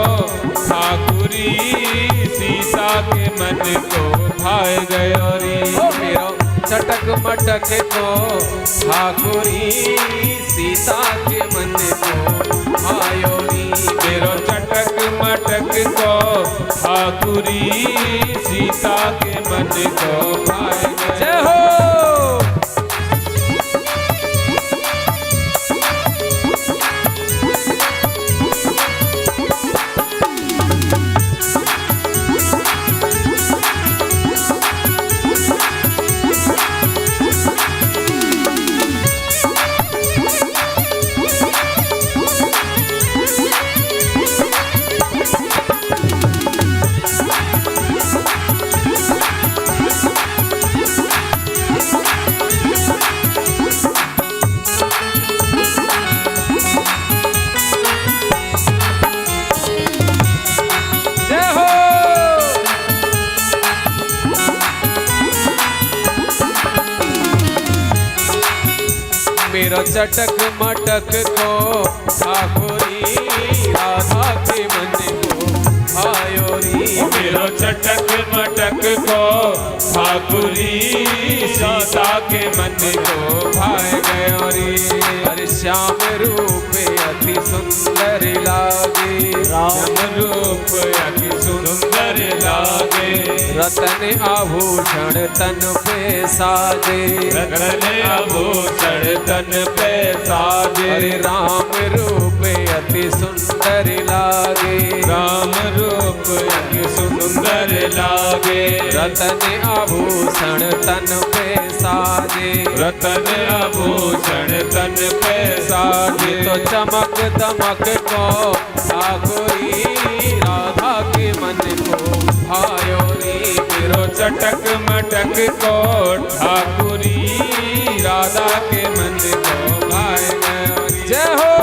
[SPEAKER 2] ठाकुरी सीता के मन को भाय गयो रे।
[SPEAKER 1] मेरो चटक मटक को ठाकुरी सीता के मन को भायो री।
[SPEAKER 2] मेरो चटक मटक को ठाकुरी सीता के मन को भाय गयो।
[SPEAKER 1] जय हो। मेरो चटक मटक को ठाकुरी राधा के मन को भायो री।
[SPEAKER 2] मेरो चटक मटक को ठाकुरी सीता के मन को भाय गयो रे।
[SPEAKER 1] हर श्याम रूप अति सुंदर लागे,
[SPEAKER 2] राम रूप अति सुंदर लागे।
[SPEAKER 1] रतन आभूषण तन पे साजे,
[SPEAKER 2] रतन आभूषण तन पे साजे।
[SPEAKER 1] हरे राम रूप अति सुंदर लागे,
[SPEAKER 2] राम रूप अति सुंदर लागे।
[SPEAKER 1] रतन आभूषण तन पे साजे,
[SPEAKER 2] रतन आभूषण तन पे साजे।
[SPEAKER 1] तो चमक दमक को ठाकुरी राधा के मन को भायो रे।
[SPEAKER 2] मेरो चटक मटक को ठाकुरी राधा के मन को भाय गयो रे।
[SPEAKER 1] जय हो।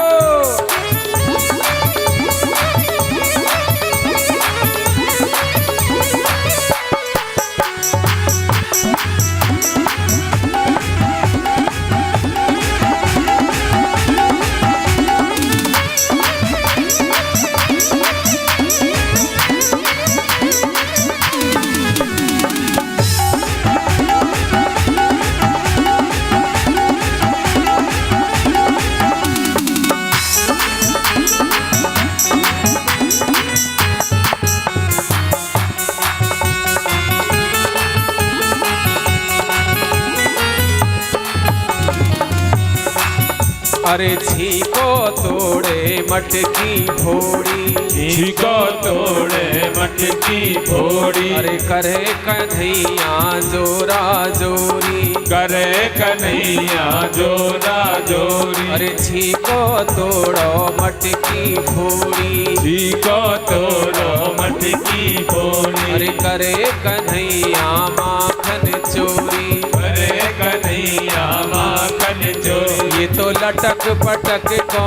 [SPEAKER 1] अरे झीको तोड़े मटकी फोड़ी,
[SPEAKER 2] झीको तोड़े मटकी फोड़ी।
[SPEAKER 1] अरे करे कन्हैया जोरा जोरी,
[SPEAKER 2] करे कन्हैया जोरा जोरी।
[SPEAKER 1] अरे झीको तोड़ो मटकी फोड़ी,
[SPEAKER 2] झीको तोड़ो मटकी फोड़ी।
[SPEAKER 1] अरे करे कन्हैया माखन चोरी,
[SPEAKER 2] करे कन्हैया माखन चोरी।
[SPEAKER 1] ये तो लटक पटक को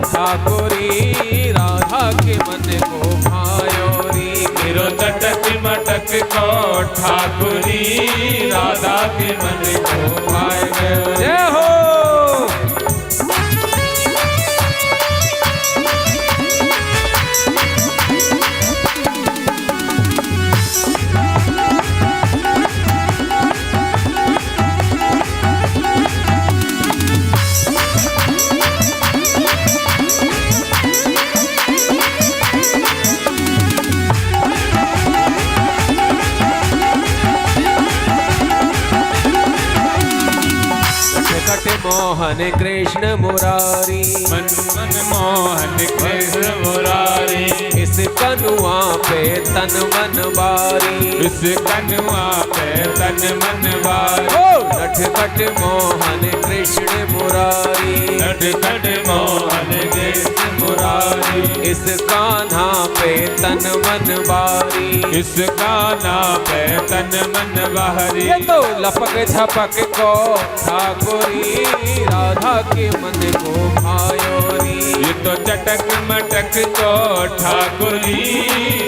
[SPEAKER 1] ठाकुरी राधा के मन को भायोरी।
[SPEAKER 2] मेरो चटक मटक को ठाकुरी राधा के मन को भाय गयो।
[SPEAKER 1] जय हो। मोहन कृष्ण मुरारी,
[SPEAKER 2] मन मन मोहन कृष्ण मुरारी।
[SPEAKER 1] इस कनुआ पे तन मन बारी,
[SPEAKER 2] इस कनुआ पे तन मन बारी।
[SPEAKER 1] ओ नटखट मोहन कृष्ण मुरारी,
[SPEAKER 2] नटखट मोहन कृष्ण मुरारी।
[SPEAKER 1] इस कान्हा पे तन मन बारी,
[SPEAKER 2] इस कान्हा पे तन मन बारी।
[SPEAKER 1] ये तो लपक झपक को ठाकुरी राधा के मन को भायोरी।
[SPEAKER 2] ये तो चटक मटक को ठाकुरी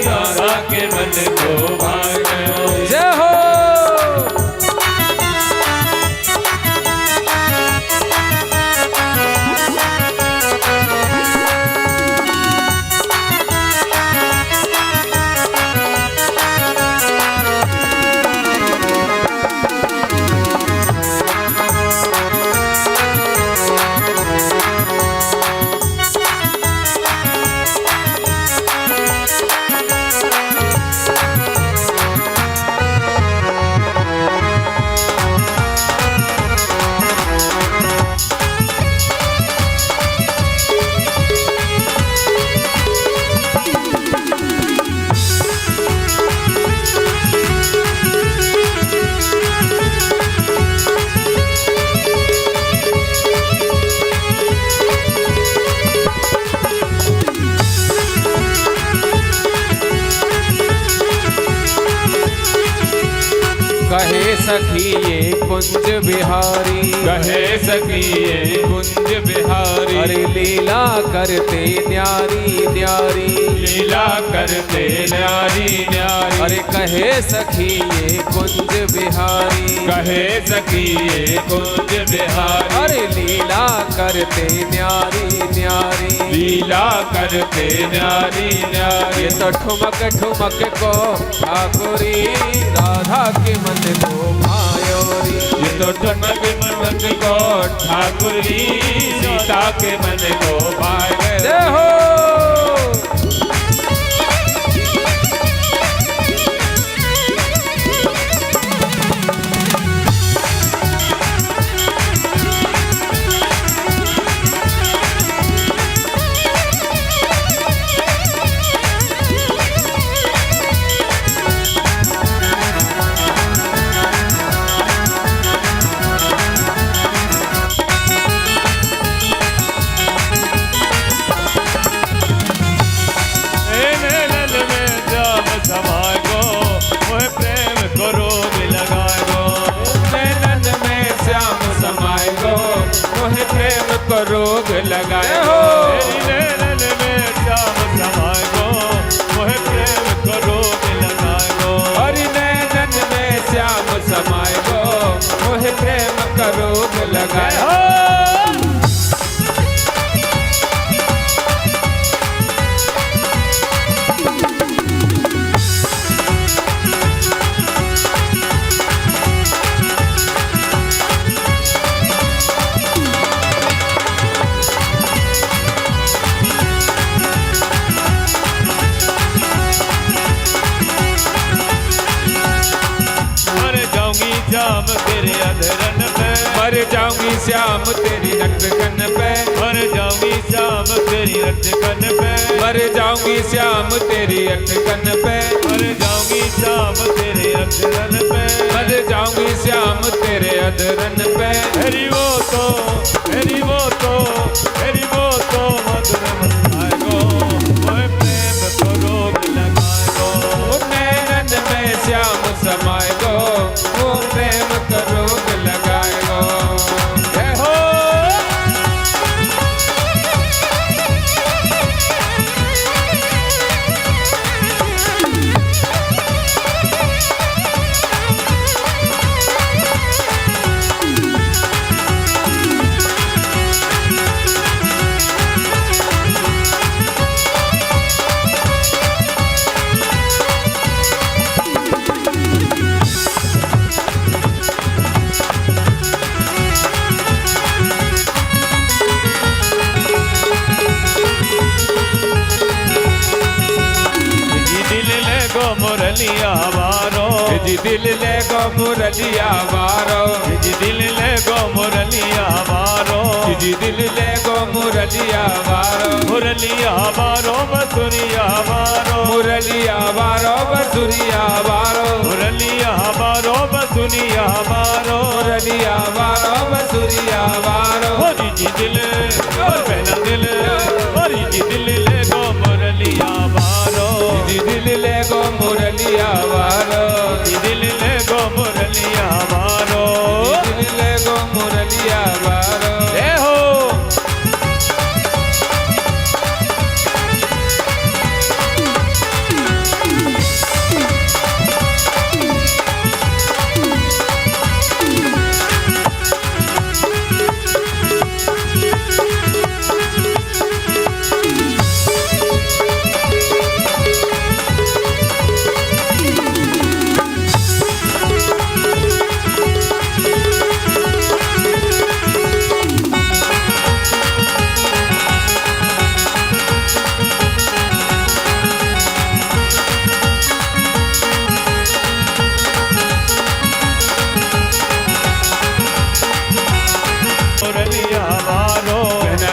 [SPEAKER 2] राधा के मन को भाय गयो।
[SPEAKER 1] जय हो। कहे सखी ये कुंज बिहारी,
[SPEAKER 2] कहे सखी ये कुंज बिहारी।
[SPEAKER 1] अरे लीला करते न्यारी न्यारी,
[SPEAKER 2] लीला करते न्यारी न्यारी।
[SPEAKER 1] अरे कहे सखी ये कुंज बिहारी,
[SPEAKER 2] कहे सखी ये कुंज बिहारी।
[SPEAKER 1] अरे लीला करते न्यारी न्यारी,
[SPEAKER 2] लीला करते न्यारी न्यारी।
[SPEAKER 1] ये तो ठुमक ठुमक को ठाकुरी राधा के मन को भायोरी।
[SPEAKER 2] ये तो ठुमक ठुमक को ठाकुरी सीता के मन को भाय गयो।
[SPEAKER 1] जय हो।
[SPEAKER 2] को रोग लगाए
[SPEAKER 1] हो।
[SPEAKER 2] तेरी नैनन में श्याम समाए गो, मोहे प्रेम को रोग लगाए गो।
[SPEAKER 1] हरि नैनन में श्याम समाए गो, मोहे प्रेम का रोग लगाए हो।
[SPEAKER 2] श्याम तेरे अधरन पे,
[SPEAKER 1] मर जाऊंगी श्याम तेरी नटकन पे,
[SPEAKER 2] श्याम तेरी अटकन पे,
[SPEAKER 1] मर जाऊंगी श्याम तेरी अटकन पे,
[SPEAKER 2] मर जाऊंगी श्याम तेरे अधरन पे,
[SPEAKER 1] मर जाऊंगी श्याम तेरे अधरन पे।
[SPEAKER 2] मेरी वो तो मेरी वो तो मेरी वो तो मधुर मस्ताएगो, ओए प्रेम को रोग लगाएगो,
[SPEAKER 1] वो नैनन में श्याम समाएगो, वो प्रेम का रोग लगाएगो। जय हो।
[SPEAKER 2] मुरलिया वारो,
[SPEAKER 1] जी दिल ले गो मुरलिया वारो,
[SPEAKER 2] जी दिल ले गो मुरलिया वारो,
[SPEAKER 1] जी दिल ले गो मुरलिया वारो,
[SPEAKER 2] मुरलिया वारो बसुरिया वारो,
[SPEAKER 1] मुरलिया वारो बसुरिया वारो,
[SPEAKER 2] मुरलिया वारो बसुरिया वारो,
[SPEAKER 1] मुरलिया वारो बसुरिया वारो।
[SPEAKER 2] जी दिल और पहला दिल, और जी दिल ले गो मुरलिया वारो,
[SPEAKER 1] जी दिल ले गो मुरलिया वारो,
[SPEAKER 2] जी दिल ले गो मुरलिया वारो,
[SPEAKER 1] जी दिल ले गो मुरलिया वारो।
[SPEAKER 2] ए हो मुरलिया वारो,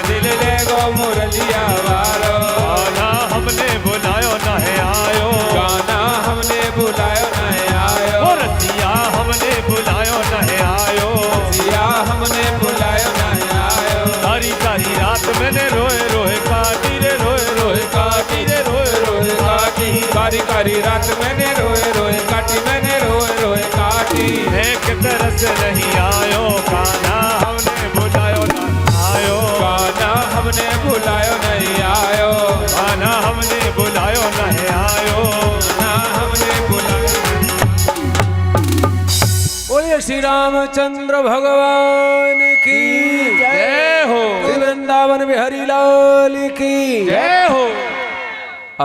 [SPEAKER 1] दिल ले गो मुरलिया वारो,
[SPEAKER 2] गाना हमने बुलायो न है आयो,
[SPEAKER 1] गाना हमने बुलायो नहीं आयो,
[SPEAKER 2] रसिया हमने बुलायो न है आयो,
[SPEAKER 1] सिया हमने बुलायो नहीं आयो।
[SPEAKER 2] सारी सारी रात मैंने रोए रोए काटी रे, रोए रोए काटी रे, रोए रोए काटी,
[SPEAKER 1] कारी कारी रात मैंने रोए रोए काटी, मैंने रोए रोए काटी।
[SPEAKER 2] एक तरस नहीं आयो, गाना हमने बुलायो न आयो,
[SPEAKER 1] गाना हमने बुलायो नहीं आयो,
[SPEAKER 2] गाना हमने बुलायो न है आयो।
[SPEAKER 1] गाना हमने बुलायो। बोलिए श्री रामचंद्र भगवान की
[SPEAKER 2] जय हो,
[SPEAKER 1] वृंदावन बिहारी लाल की
[SPEAKER 2] जय हो।